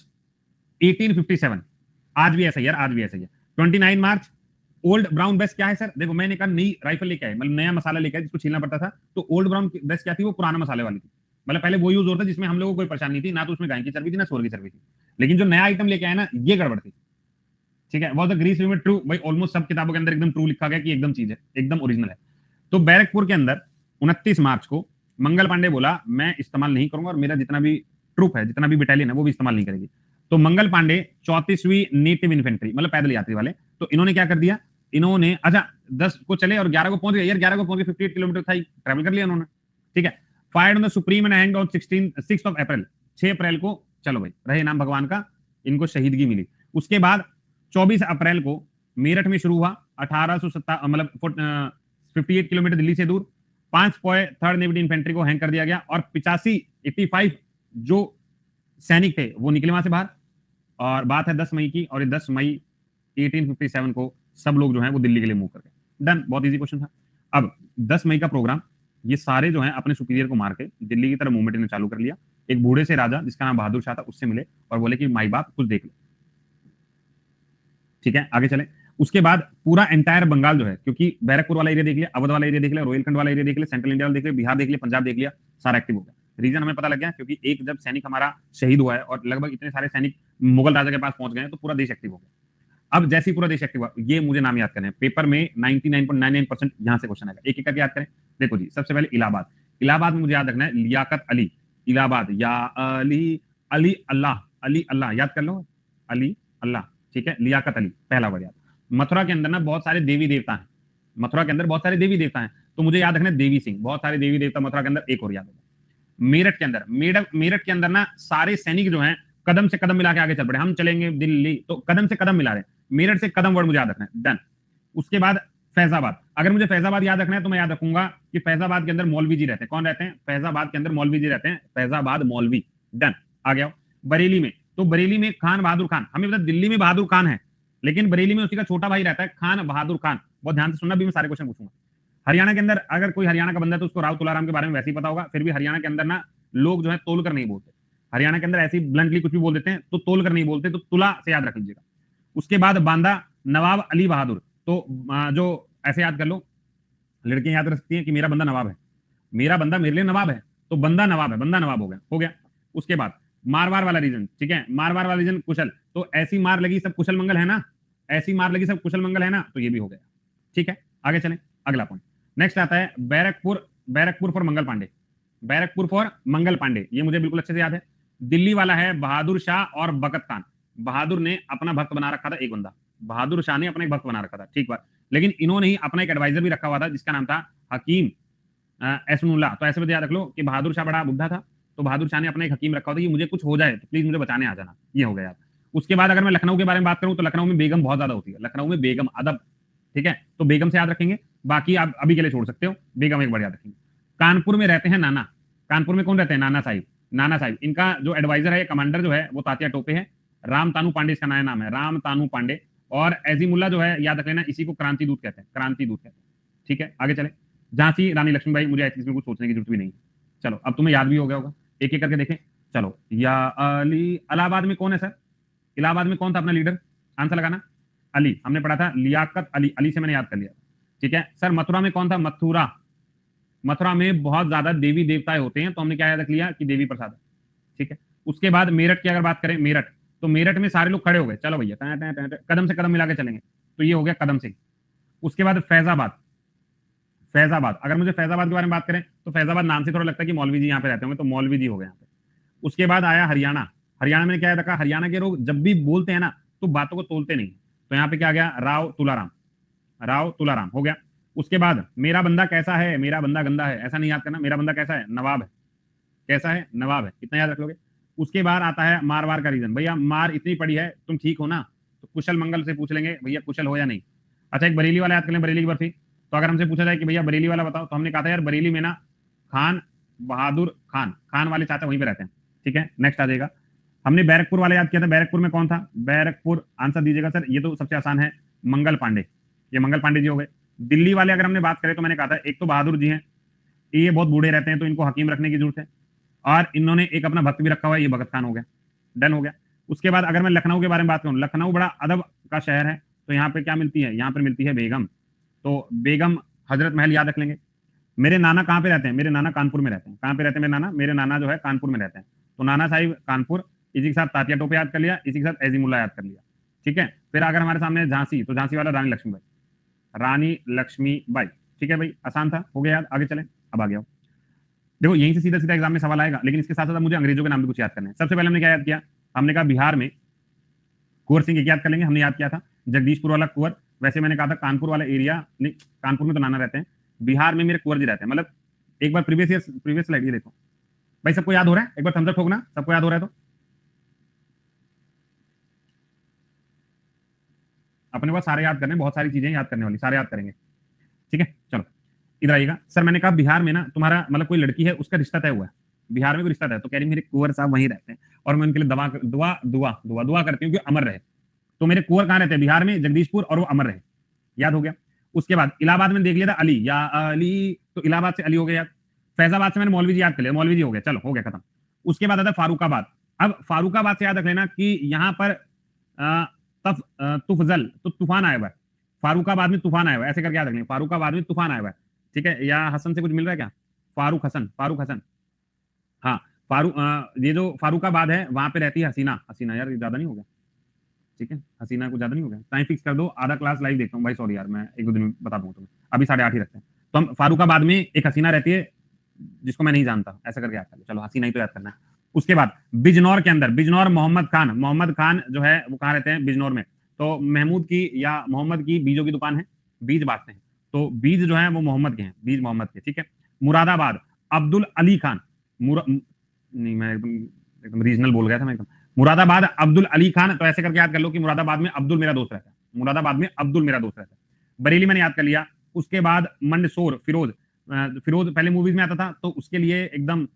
1857, आज भी ऐसा ही यार, आज भी ऐसा ही है। 29 मार्च, ओल्ड ब्राउन बेस क्या है सर? देखो मैंने कहा नई राइफल लेके आए, मतलब नया मसाला लेके आए जिसको छीलना पड़ता था। तो ओल्ड ब्राउन बेस क्या थी? वो पुराना मसाले वाली थी, मतलब पहले वो यूज होता जिसमें हम लोगों को कोई परेशानी नहीं थी, ना तो उसमें गाय की चर्बी थी ना सूअर की चर्बी थी। लेकिन जो नया आइटम लेके आए ना, ये गड़बड़ थी, ठीक है। Was the Greece river true? भाई ऑलमोस्ट सब किताबों के अंदर एकदम ट्रू लिखा गया कि एकदम चीज है, एकदम ओरिजिनल है। तो बैरकपुर के अंदर 29 मार्च को मंगल पांडे बोला मैं इस्तेमाल नहीं करूंगा, और मेरा जितना भी ट्रूप है, जितना भी बटालियन है, वो भी इस्तेमाल नहीं करेगी। तो मंगल पांडे 34वीं नेटिव इन्फेंट्री, मतलब पैदल यात्री वाले, तो इन्होंने क्या कर दिया, इन्होंने अच्छा 10 को चले और 11 को पहुंच गए यार, 11 को पहुंच गए, 58 किलोमीटर था, ट्रैवल कर लिया उन्होंने, ठीक है। Fired on the supreme and hanged on 6 अप्रैल, 6 अप्रैल को चलो भाई रहे नाम भगवान का, इनको शहीदगी मिली। उसके बाद 24 अप्रैल को मेरठ में शुरू हुआ, 1870 मतलब 58 किलोमीटर दिल्ली से दूर, 5 3rd नेवी इन्फेंट्री को हैंग कर दिया गया, और 85 जो सैनिक थे वो निकले वहां से बाहर। और बात है 10 मई की, और 10 मई 1857 को सब लोग जो है वो दिल्ली के लिए मूव कर गए। डन, बहुत इजी क्वेश्चन था। अब 10 मई का प्रोग्राम, ये सारे जो है अपने सुपीरियर को मार के दिल्ली की तरफ मूवमेंट ने चालू कर लिया। एक बूढ़े से राजा जिसका नाम बहादुर शाह था, उससे मिले और बोले कि माई बाप कुछ देख लो, ठीक है। आगे चले, उसके बाद पूरा एंटायर बंगाल जो है, क्योंकि बैरकपुर वाला एरिया देख लिया, अवध वाला एरिया देख लिया, रोहिलखंड वाला एरिया देख लिया, सेंट्रल इंडिया वाला देख लिया, बिहार देख लिया, पंजाब देख लिया, सारा एक्टिव हो गया। रीजन हमें पता लग गया क्योंकि एक जब सैनिक हमारा शहीद हुआ है और लगभग इतने सारे सैनिक मुगल राजा के पास पहुंच गए, तो पूरा देश एक्टिव हो गया। अब जैसे ही पूरा देश एक्टिव हुआ, ये मुझे नाम याद करने हैं, पेपर में 99.99% यहां से क्वेश्चन आएगा, एक एक करके याद करें। देखो जी, सबसे पहले इलाहाबाद, इलाहाबाद में मुझे याद रखना है लियाकत अली, इलाहाबाद, या अली, अली अल्लाह, अली अल्लाह, याद कर लो, अली अल्लाह, ठीक है, लियाकत अली पहला वर्ड याद। मथुरा के अंदर ना बहुत सारे देवी देवता हैं, मथुरा के अंदर बहुत सारे देवी देवता हैं, तो मुझे याद रखना है देवी सिंह, बहुत सारे देवी देवता मथुरा के अंदर, एक और याद होगा। मेरठ के अंदर, मेरठ के अंदर ना सारे सैनिक जो हैं कदम से कदम मिला के आगे चल पड़े, हम चलेंगे दिल्ली, तो कदम से कदम मिला रहे, मेरठ से कदम वर्ड मुझे याद रखना है। डन। उसके बाद फैजाबाद, अगर मुझे फैजाबाद याद रखना है तो मैं याद रखूंगा कि फैजाबाद के अंदर मौलवी जी रहते हैं। कौन रहते हैं? फैजाबाद के अंदर मौलवी जी रहते हैं, फैजाबाद मौलवी। डन, आ गया। बरेली में, तो बरेली में खान बहादुर खान, हमें पता दिल्ली में बहादुर खान है, लेकिन बरेली में उसी का छोटा भाई रहता है खान बहादुर खान। बहुत ध्यान से सुनना, भी मैं सारे क्वेश्चन पूछूंगा। हरियाणा के अंदर अगर कोई हरियाणा का बंदा है तो उसको राव तुलाराम के बारे में वैसे ही पता होगा, फिर भी हरियाणा के अंदर ना लोग जो है तोल कर नहीं बोलते, हरियाणा के अंदर ऐसे ही ब्लंटली कुछ भी बोल देते हैं, तो तोल कर नहीं बोलते, तो तुला से याद रख लीजिएगा। उसके बाद बांदा नवाब अली बहादुर, तो जो ऐसे याद कर लो, लड़कियां याद रख सकती हैं कि मेरा बंदा नवाब है, मेरा बंदा मेरे लिए नवाब है, तो बंदा नवाब है, बंदा नवाब हो गया। उसके बाद मारवाड़ वाला रीजन, ठीक है, मारवाड़ वाला रीजन कुशल, तो ऐसी मार लगी सब कुशल मंगल है ना, ऐसी मार लगी सब कुशल मंगल है ना, तो ये भी हो गया, ठीक है। आगे चलें, अगला पॉइंट नेक्स्ट आता है बैरकपुर, बैरकपुर फॉर मंगल पांडे, बैरकपुर फॉर मंगल पांडे, ये मुझे बिल्कुल अच्छे से याद है। दिल्ली वाला है बहादुर शाह और बकत खान, बहादुर ने अपना भक्त बना रखा था एक बंदा, बहादुर शाह ने अपना एक भक्त बना रखा था, ठीक बात, लेकिन इन्होंने ही अपना एक एडवाइजर भी रखा हुआ था जिसका नाम था हकीम एहसनुल्लाह। तो ऐसे याद रख लो कि बहादुर शाह बड़ा बुढ़ा था, तो बहादुर शाह ने अपना एक हकीम रखा होता कि मुझे कुछ हो जाए तो प्लीज मुझे बचाने आ जाना, ये हो गया याद। उसके बाद अगर मैं लखनऊ के बारे में बात करूं तो लखनऊ में बेगम बहुत ज्यादा होती है, लखनऊ में बेगम अदब, ठीक है, तो बेगम से याद रखेंगे, बाकी आप अभी के लिए छोड़ सकते हो, बेगम एक बार याद रखेंगे। कानपुर में रहते हैं नाना, कानपुर में कौन रहते हैं? नाना साहिब, नाना साहिब, इनका जो एडवाइजर है, कमांडर जो है वो तात्या टोपे है, राम तानू पांडे इसका नया नाम है, राम तानू पांडे। और एजीमुल्ला जो है याद रख लेना, इसी को क्रांति दूत कहते हैं, क्रांति दूत कहते हैं, ठीक है। आगे चले, झांसी रानी लक्ष्मीबाई, मुझे इसमें कुछ सोचने की जरूरत भी नहीं है, चलो अब तुम्हें याद भी हो गया होगा, एक एक करके देखें। चलो, या अली, इलाहाबाद में कौन है सर? इलाहाबाद में कौन था अपना लीडर? आंसर लगाना, अली, हमने पढ़ा था लियाकत अली, अली से मैंने याद कर लिया, ठीक है। सर मथुरा में कौन था? मथुरा, मथुरा में बहुत ज्यादा देवी देवताएं होते हैं, तो हमने क्या याद रख लिया कि देवी प्रसाद, ठीक है। उसके बाद मेरठ की अगर बात करें, मेरठ, तो मेरठ में सारे लोग खड़े हो गए, चलो भैया कदम से कदम मिला के चलेंगे, तो ये हो गया कदम सिंह। उसके बाद फैजाबाद, फैजाबाद, अगर मुझे फैजाबाद के बारे में बात करें तो फैजाबाद नाम से थोड़ा लगता है कि मौलवी जी यहाँ पे रहते होंगे, तो मौलवी जी हो गए यहाँ पे। उसके बाद आया हरियाणा, हरियाणा में क्या रखा? हरियाणा के लोग जब भी बोलते हैं ना तो बातों को तोलते नहीं, तो यहाँ पे क्या गया? राव तुलाराम, राव तुलाराम हो गया। उसके बाद मेरा बंदा कैसा है? मेरा बंदा गंदा है, ऐसा नहीं याद करना, मेरा बंदा कैसा है? नवाब है, कैसा है? नवाब है, इतना याद रख लोगे। उसके बाद आता है मारवाड़ का रीजन, भैया मार इतनी पड़ी है, तुम ठीक हो ना, तो कुशल मंगल से पूछ लेंगे भैया कुशल हो या नहीं। अच्छा एक बरेली वाला याद कर लें, बरेली की बर्फी। तो अगर हमसे पूछा जाए कि भैया बरेली वाला बताओ, तो हमने कहा था यार बरेली में ना खान बहादुर खान, खान वाले चाचा वहीं पे रहते हैं, ठीक है। नेक्स्ट आ जाएगा, हमने बैरकपुर वाला याद किया था, बैरकपुर में कौन था, बैरकपुर आंसर दीजिएगा सर, ये तो सबसे आसान है, मंगल पांडे, ये मंगल पांडे जी हो गए। दिल्ली वाले अगर हमने बात करें तो मैंने कहा था एक तो बहादुर जी हैं, ये बहुत बूढ़े रहते हैं तो इनको हकीम रखने की जरूरत है, और इन्होंने एक अपना भक्त भी रखा हुआ है, ये भगत खान हो गया, डन हो गया। उसके बाद अगर मैं लखनऊ के बारे में बात करूं, लखनऊ बड़ा अदब का शहर है, तो यहाँ पे क्या मिलती है, यहाँ पे मिलती है बेगम, तो बेगम हजरत महल याद रख लेंगे। मेरे नाना कहाँ पे रहते हैं, मेरे नाना कानपुर में रहते हैं, कहाँ पे रहते हैं मेरे नाना, मेरे नाना जो है कानपुर में रहते हैं, तो नाना साहिब कानपुर, इसी के साथ तात्या टोपे याद कर लिया, इसी के साथ एजीमुल्ला याद कर लिया, ठीक है। फिर अगर हमारे सामने झांसी, तो झांसी वाला रानी लक्ष्मीबाई, रानी लक्ष्मीबाई, ठीक है भाई, आसान था, हो गया याद, आगे चलें, अब आ गया। देखो यहीं से सीधा सीधा एग्जाम में सवाल आएगा, लेकिन इसके साथ साथ मुझे अंग्रेजों के नाम भी कुछ याद करने हैं। सबसे पहले हमने क्या याद किया, हमने कहा बिहार में कुंवर सिंह एक याद कर लेंगे, हमने याद किया था जगदीशपुर वाला कुंवर, वैसे मैंने कहा था कानपुर वाला एरिया, नहीं कानपुर में तो नाना रहते हैं, बिहार में मेरे कुंवर जी रहते हैं, मतलब एक बार प्रीवियस स्लाइड ये देखो भाई, सबको याद हो रहा है, एक बार थम्स अप ठोकना, सबको याद हो रहा है तो अपने पास सारे याद करने, बहुत सारी चीजें याद करने वाली, सारे याद करेंगे, ठीक है। चलो इधर आइएगा, सर मैंने कहा बिहार में ना तुम्हारा मतलब कोई लड़की है उसका रिश्ता तय हुआ है, बिहार में कोई रिश्ता तय, तो कह रही मेरे कुंवर साहब वहीं रहते हैं, और मैं उनके लिए दुआ दुआ दुआ दुआ दुआ करती हूँ कि अमर रहे, तो मेरे कुंवर कहाँ रहते हैं, बिहार में जगदीशपुर, और वो अमर रहे, याद हो गया। उसके बाद इलाहाबाद में देख लिया था अली, या अली, तो इलाहाबाद से अली हो गया याद। फैजाबाद से मैंने मौलवी जी याद कर लिया, मौलवी जी हो गया, चलो हो गया खत्म। उसके बाद आता है फारूकाबाद, अब फारूकाबाद से याद रख लेना कि यहाँ पर तुफजल, तो तूफान आया हुआ है, फारूकाबाद में तूफान आया हुआ है, ऐसे करके याद रख लेंगे, फारूकाबाद में तूफान आया हुआ है, ठीक है। या हसन से कुछ मिल रहा है क्या, फारूक हसन, फारूक हसन, हाँ ये जो फारूकाबाद है वहां पे रहती है हसीना, हसीना यार ये ज्यादा नहीं हो गया, ठीक है, हसीना को ज्यादा नहीं हो गया, टाइम फिक्स कर दो, आधा क्लास लाइव देखता हूँ भाई, सॉरी यार मैं एक दो दिन में बता दूंगा तुम्हें, अभी 8:30 ही रखते हैं। तो हम फारूकाबाद में एक हसीना रहती है जिसको मैं नहीं जानता, ऐसा करके याद कर लो, चलो हसीना ही तो याद करना है। उसके बाद बिजनौर के अंदर, बिजनौर मोहम्मद खान, मोहम्मद खान जो है वो कहाँ रहते हैं, बिजनौर में, तो महमूद की या मोहम्मद की बीजों की दुकान है, बीज बांटते हैं, तो बीज जो है वो मोहम्मद के हैं, बीज मोहम्मद के, ठीक है। मुरादाबाद अब्दुल अली खान, नहीं मैं एकदम रीजनल बोल गया था मैं एकदम, मुरादाबाद अब्दुल अली खान, तो ऐसे करके याद कर लो कि मुरादाबाद में अब्दुल मेरा दोस्त रहता है, मुरादाबाद में अब्दुल मेरा दोस्त रहता है। बरेली मैंने याद कर लिया। उसके बाद मंदसौर, फिरोज, फिरोज पहले मूवीज में आता था, तो उसके लिए एकदम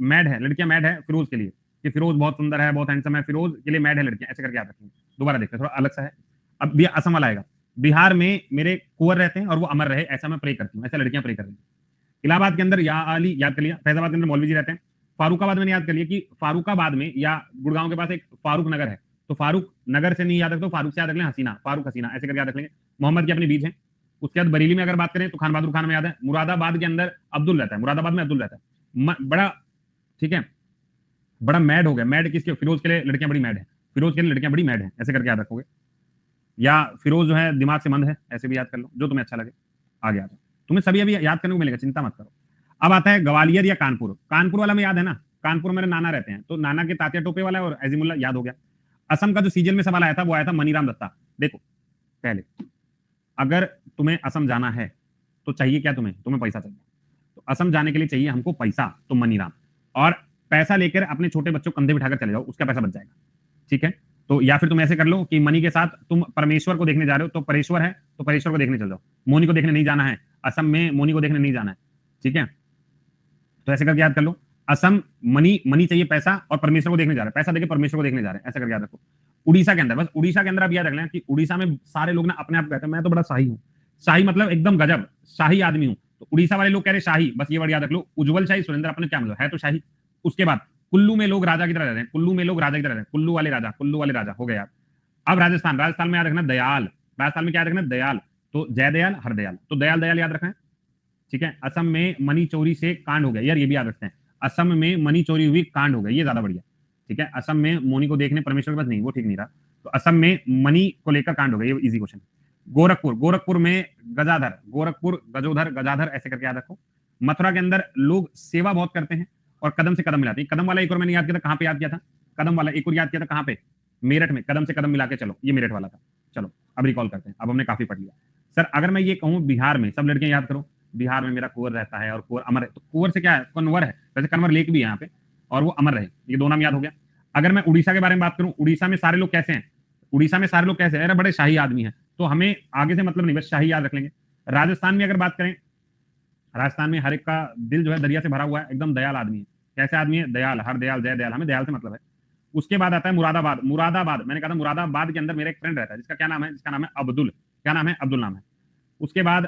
मैड है, लड़कियां मैड है फिरोज के लिए, कि फिरोज बहुत सुंदर है, बहुत हैंडसम है, फिरोज के लिए मैड है लड़कियां, ऐसे करके याद रखेंगे। दोबारा देखते हैं, थोड़ा अलग सा है। अब भी असम वाला आएगा, बिहार में मेरे कुंवर रहते हैं और वो अमर रहे, ऐसा मैं प्रे करती हूँ, ऐसा लड़कियां प्रे कर रही हैं। इलाहाबाद के अंदर या अली याद कर लिया, फैजाबाद के अंदर मौलवी जी रहते हैं। फारूकाबाद मैंने याद कर लिया कि फारूकाबाद में या गुड़गांव के पास एक फारूक नगर है, तो फारूक नगर से नहीं याद रखते, फारूक से याद रख लें हसीना, फारूक हसीना, ऐसे करके याद रख लेंगे। मोहम्मद के अपने बीज हैं। उसके बाद बरेली में अगर बात करें तो खान बहादुर खान में याद है। मुरादाबाद के अंदर अब्दुल रहता है, मुरादाबाद में अब्दुल रहता है, बड़ा, ठीक है, बड़ा मैड हो गया, मैड किसके, फिरोज के लिए लड़कियां बड़ी मैड है, फिरोज के लिए लड़कियां बड़ी मैड है, ऐसे करके याद रखोगे। या फिरोज जो है दिमाग से मंद है, ऐसे भी याद कर लो, जो तुम्हें अच्छा लगे। आगे आ जाओ, तुम्हें सभी अभी याद करने को मिलेगा, चिंता मत करो। अब आता है ग्वालियर या कानपुर, कानपुर वाला में याद है ना, कानपुर में मेरे नाना रहते हैं, तो नाना के तात्या टोपे वाला और एजीमुल्ला याद हो गया। असम का जो सीजन में सवाल आया था वो आया था मनीराम दत्ता। देखो पहले अगर तुम्हें असम जाना है तो चाहिए क्या, तुम्हें पैसा चाहिए, तो असम जाने के लिए चाहिए हमको पैसा, तो मनीराम, और पैसा लेकर अपने छोटे बच्चों कंधे बिठाकर चले जाओ, उसका पैसा बच जाएगा, ठीक है। तो या फिर तुम ऐसे कर लो कि मनी के साथ तुम परमेश्वर को देखने जा रहे हो, तो परेश्वर है तो परेश्वर को देखने चल जाओ, मोनी को देखने नहीं जाना है, असम में मोनी को देखने नहीं जाना है, ठीक है। तो ऐसे करके याद कर लो, असम मनी चाहिए पैसा, और परमेश्वर को देखने जा रहे हैं, पैसा देके परमेश्वर को देखने जा रहे हैं, ऐसा करके याद रखो। उड़ीसा के अंदर, बस उड़ीसा के अंदर आप याद रख लें कि उड़ीसा में सारे लोग ना अपने आप कहते हैं मैं तो बड़ा शाही हूँ, शाही मतलब एकदम गजब शाही आदमी हूँ, तो उड़ीसा वाले लोग कह रहे शाही, बस ये वर्ड याद रख लो, उज्जवल शाही सुरेंद्र अपने क्या मतलब है तो शाही। उसके बाद कुल्लू में लोग राजा की तरह रहते हैं, कुल्लू में लोग राजा की तरह रहते हैं, कुल्लू वाले राजा हो गए यार। अब राजस्थान, राजस्थान में याद रखना दयाल, राजस्थान में क्या याद रखना दयाल, तो जयदयाल हरदयाल, तो दयाल दयाल याद रखना है, ठीक है। असम में मनी चोरी से कांड हो गया, यार ये भी याद रखते हैं, असम में मनी चोरी हुई कांड हो गया, ये ज्यादा बढ़िया, ठीक है। असम में मोनी को देखने परमेश्वर के पास नहीं, वो ठीक नहीं रहा, तो असम में मनी को लेकर कांड हो गया, ये इजी क्वेश्चन। गोरखपुर, गोरखपुर में गजाधर, गोरखपुर गजोधर गजाधर, ऐसे करके याद रखो। मथुरा के अंदर लोग सेवा बहुत करते हैं और कदम से कदम मिलाते हैं, कदम वाला एक और मैंने याद किया था, कहाँ पे याद किया था, कदम वाला एक और याद किया था कहाँ पे, मेरठ में, कदम से कदम मिला के चलो, ये मेरठ वाला था। चलो अब रिकॉल करते हैं, अब हमने काफी पढ़ लिया। सर अगर मैं ये कहूँ बिहार में, सब लड़कियां याद करो, बिहार में मेरा कुंवर रहता है और कुंवर अमर है, तो कुंवर से क्या है, कन्वर है, वैसे कन्वर लेक भी है यहाँ पे, और वो अमर रहे, ये दो नाम याद हो गया। अगर मैं उड़ीसा के बारे में बात करूं, उड़ीसा में सारे लोग कैसे हैं, उड़ीसा में सारे लोग कैसे, अरे बड़े शाही आदमी हैं, तो हमें आगे से मतलब नहीं, बस शाही याद रख लेंगे। राजस्थान में अगर बात करें, राजस्थान में हर एक का दिल जो है दरिया से भरा हुआ है, एकदम दयाल आदमी है। कैसे आदमी है? दयाल, हर दयाल जय दयाल, हमें दयाल से मतलब है। उसके बाद आता है मुरादाबाद। मुरादाबाद, मैंने कहा था मुरादाबाद के अंदर मेरा एक फ्रेंड रहता है जिसका क्या नाम है, जिसका नाम है अब्दुल। क्या नाम है? अब्दुल नाम है। उसके बाद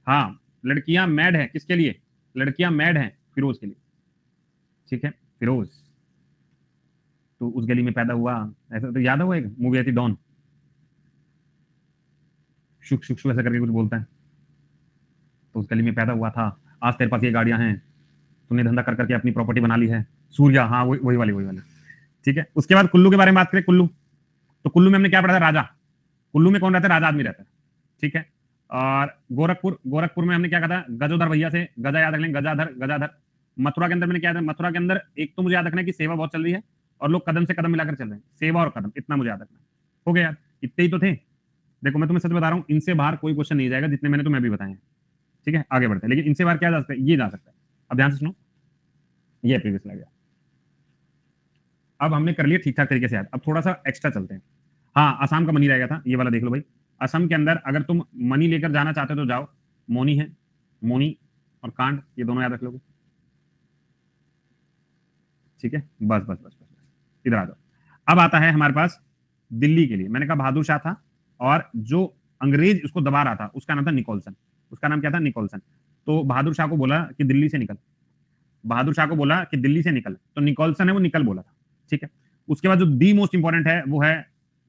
हाँ, लड़कियां मैड है, किसके लिए? लड़कियां मैड है फिरोज के लिए, ठीक है, फिरोज। तो उस गली में पैदा हुआ, ऐसा तो याद है, वो एक मूवी आई थी डॉन, शुक शुक शुक ऐसा करके कुछ बोलता है, तो उस गली में पैदा हुआ था। आज तेरे पास ये गाड़ियां हैं, तूने धंधा कर करके अपनी प्रॉपर्टी बना ली है। सूर्या, हाँ वही वाली, ठीक है। उसके बाद कुल्लू के बारे में बात करें, कुल्लू, तो कुल्लू में हमने क्या पढ़ा था? राजा। कुल्लू में कौन रहता है? राजा आदमी रहता है, ठीक है। और गोरखपुर, गोरखपुर में हमने क्या कहा था? गजोधर भैया से गजा याद रख लेंगे, गजाधर, गजाधर। मथुरा के अंदर मैंने क्या था? मथुरा के अंदर एक तो मुझे याद रखना है कि सेवा बहुत चल रही है और लोग कदम से कदम मिलाकर चल रहे हैं, सेवा और कदम, इतना मुझे याद रखना है। हो गया यार, इतने ही तो थे। देखो मैं तुम्हें सच बता रहा हूँ, इनसे बाहर कोई क्वेश्चन नहीं जाएगा जितने मैंने तुम्हें भी बताए हैं, ठीक है। आगे बढ़ते हैं, लेकिन इनसे बाहर क्या जा सकता है? ये जा सकता है। अब ध्यान से सुनो, ये प्रीवियस लग गया। अब हमने कर लिया ठीक ठाक तरीके से याद, अब थोड़ा सा एक्स्ट्रा चलते हैं। हाँ, आसाम का मनी रह गया था, ये वाला देख लो भाई। असम के अंदर अगर तुम मनी लेकर जाना चाहते हो तो जाओ, मोनी है, मोनी और कांड, ये दोनों याद रख लोगे, ठीक है। बस, इधर आ जाओ। अब आता है हमारे पास दिल्ली के लिए, मैंने कहा बहादुर शाह था, और जो अंग्रेज उसको दबा रहा था उसका नाम था निकोलसन। उसका नाम क्या था? निकोलसन। तो बहादुर शाह को बोला कि दिल्ली से निकल, बहादुर शाह को बोला कि दिल्ली से निकल, तो निकोलसन है वो निकल बोला था, ठीक है। उसके बाद जो दी मोस्ट इंपॉर्टेंट है वो है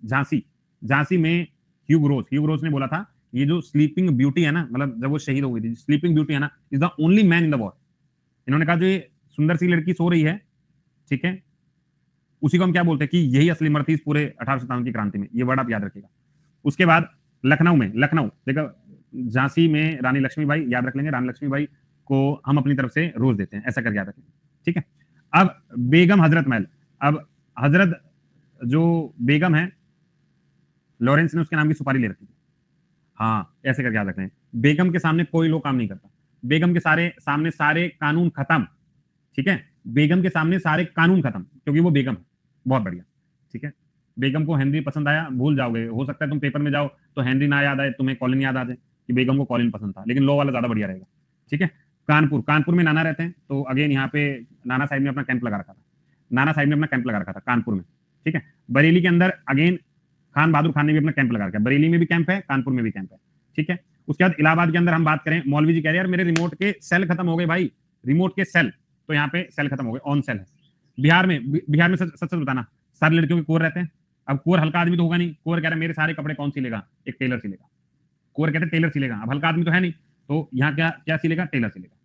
झांसी। झांसी में ह्यूग रोज ने बोला था, ये जो स्लीपिंग ब्यूटी है ना, मतलब जब वो शहीद हो गई थी, स्लीपिंग ब्यूटी है ना, is the only man in the war. इन्होंने कहा जो ये सुंदर सी लड़की सो रही है, ठीक है, उसी को हम क्या बोलते हैं कि यही असली मर्द थी इस पूरे 1857 की क्रांति में। ये वर्ड आप याद रखिएगा। उसके बाद लखनऊ में, लखनऊ देखो, झांसी में रानी लक्ष्मीबाई, याद रख लेंगे, रानी लक्ष्मीबाई को हम अपनी तरफ से रोज देते हैं, ऐसा करके याद रखेंगे, ठीक है। अब बेगम हजरत महल, अब हजरत जो बेगम है, लॉरेंस ने उसके नाम की सुपारी ले रखी थी, हाँ, ऐसे करके याद रखते हैं। बेगम के सामने कोई लोग काम नहीं करता, बेगम के सामने सारे कानून खत्म, ठीक है। बेगम के सामने सारे कानून खत्म, क्योंकि वो बेगम है। बहुत बढ़िया, ठीक है। बेगम को हेनरी पसंद आया, भूल जाओगे, हो सकता है तुम पेपर में जाओ तो हेनरी ना याद आए, तुम्हें कॉलिन याद आ जाए कि बेगम को कॉलिन पसंद था, लेकिन लॉ वाला ज्यादा बढ़िया रहेगा, ठीक है। कानपुर, कानपुर में नाना रहते हैं, तो अगेन यहाँ पे नाना साहिब ने अपना कैंप लगा रखा था, नाना साहिब ने अपना कैंप लगा रखा था कानपुर में, ठीक है। बरेली के अंदर अगेन खान बहादुर खान ने भी अपना कैंप लगा रखा है, बरेली में भी कैंप है, कानपुर में भी कैंप है, ठीक है। उसके बाद इलाहाबाद के अंदर हम बात करें, मौलवी जी कह रहे हैं यार मेरे रिमोट के सेल खत्म हो गए भाई, रिमोट के सेल, तो यहाँ पे सेल खत्म हो गए, ऑन सेल है। बिहार में सच सच बताना, सारे लड़कियों के कोर रहते हैं। अब कोर हल्का आदमी तो होगा नहीं, कोर कह रहा है मेरे सारे कपड़े कौन सिलेगा? एक टेलर सिलेगा। कोर कहते हैं टेलर सिलेगा, अब हल्का आदमी तो है नहीं, तो यहाँ क्या क्या सिलेगा? टेलर सिलेगा।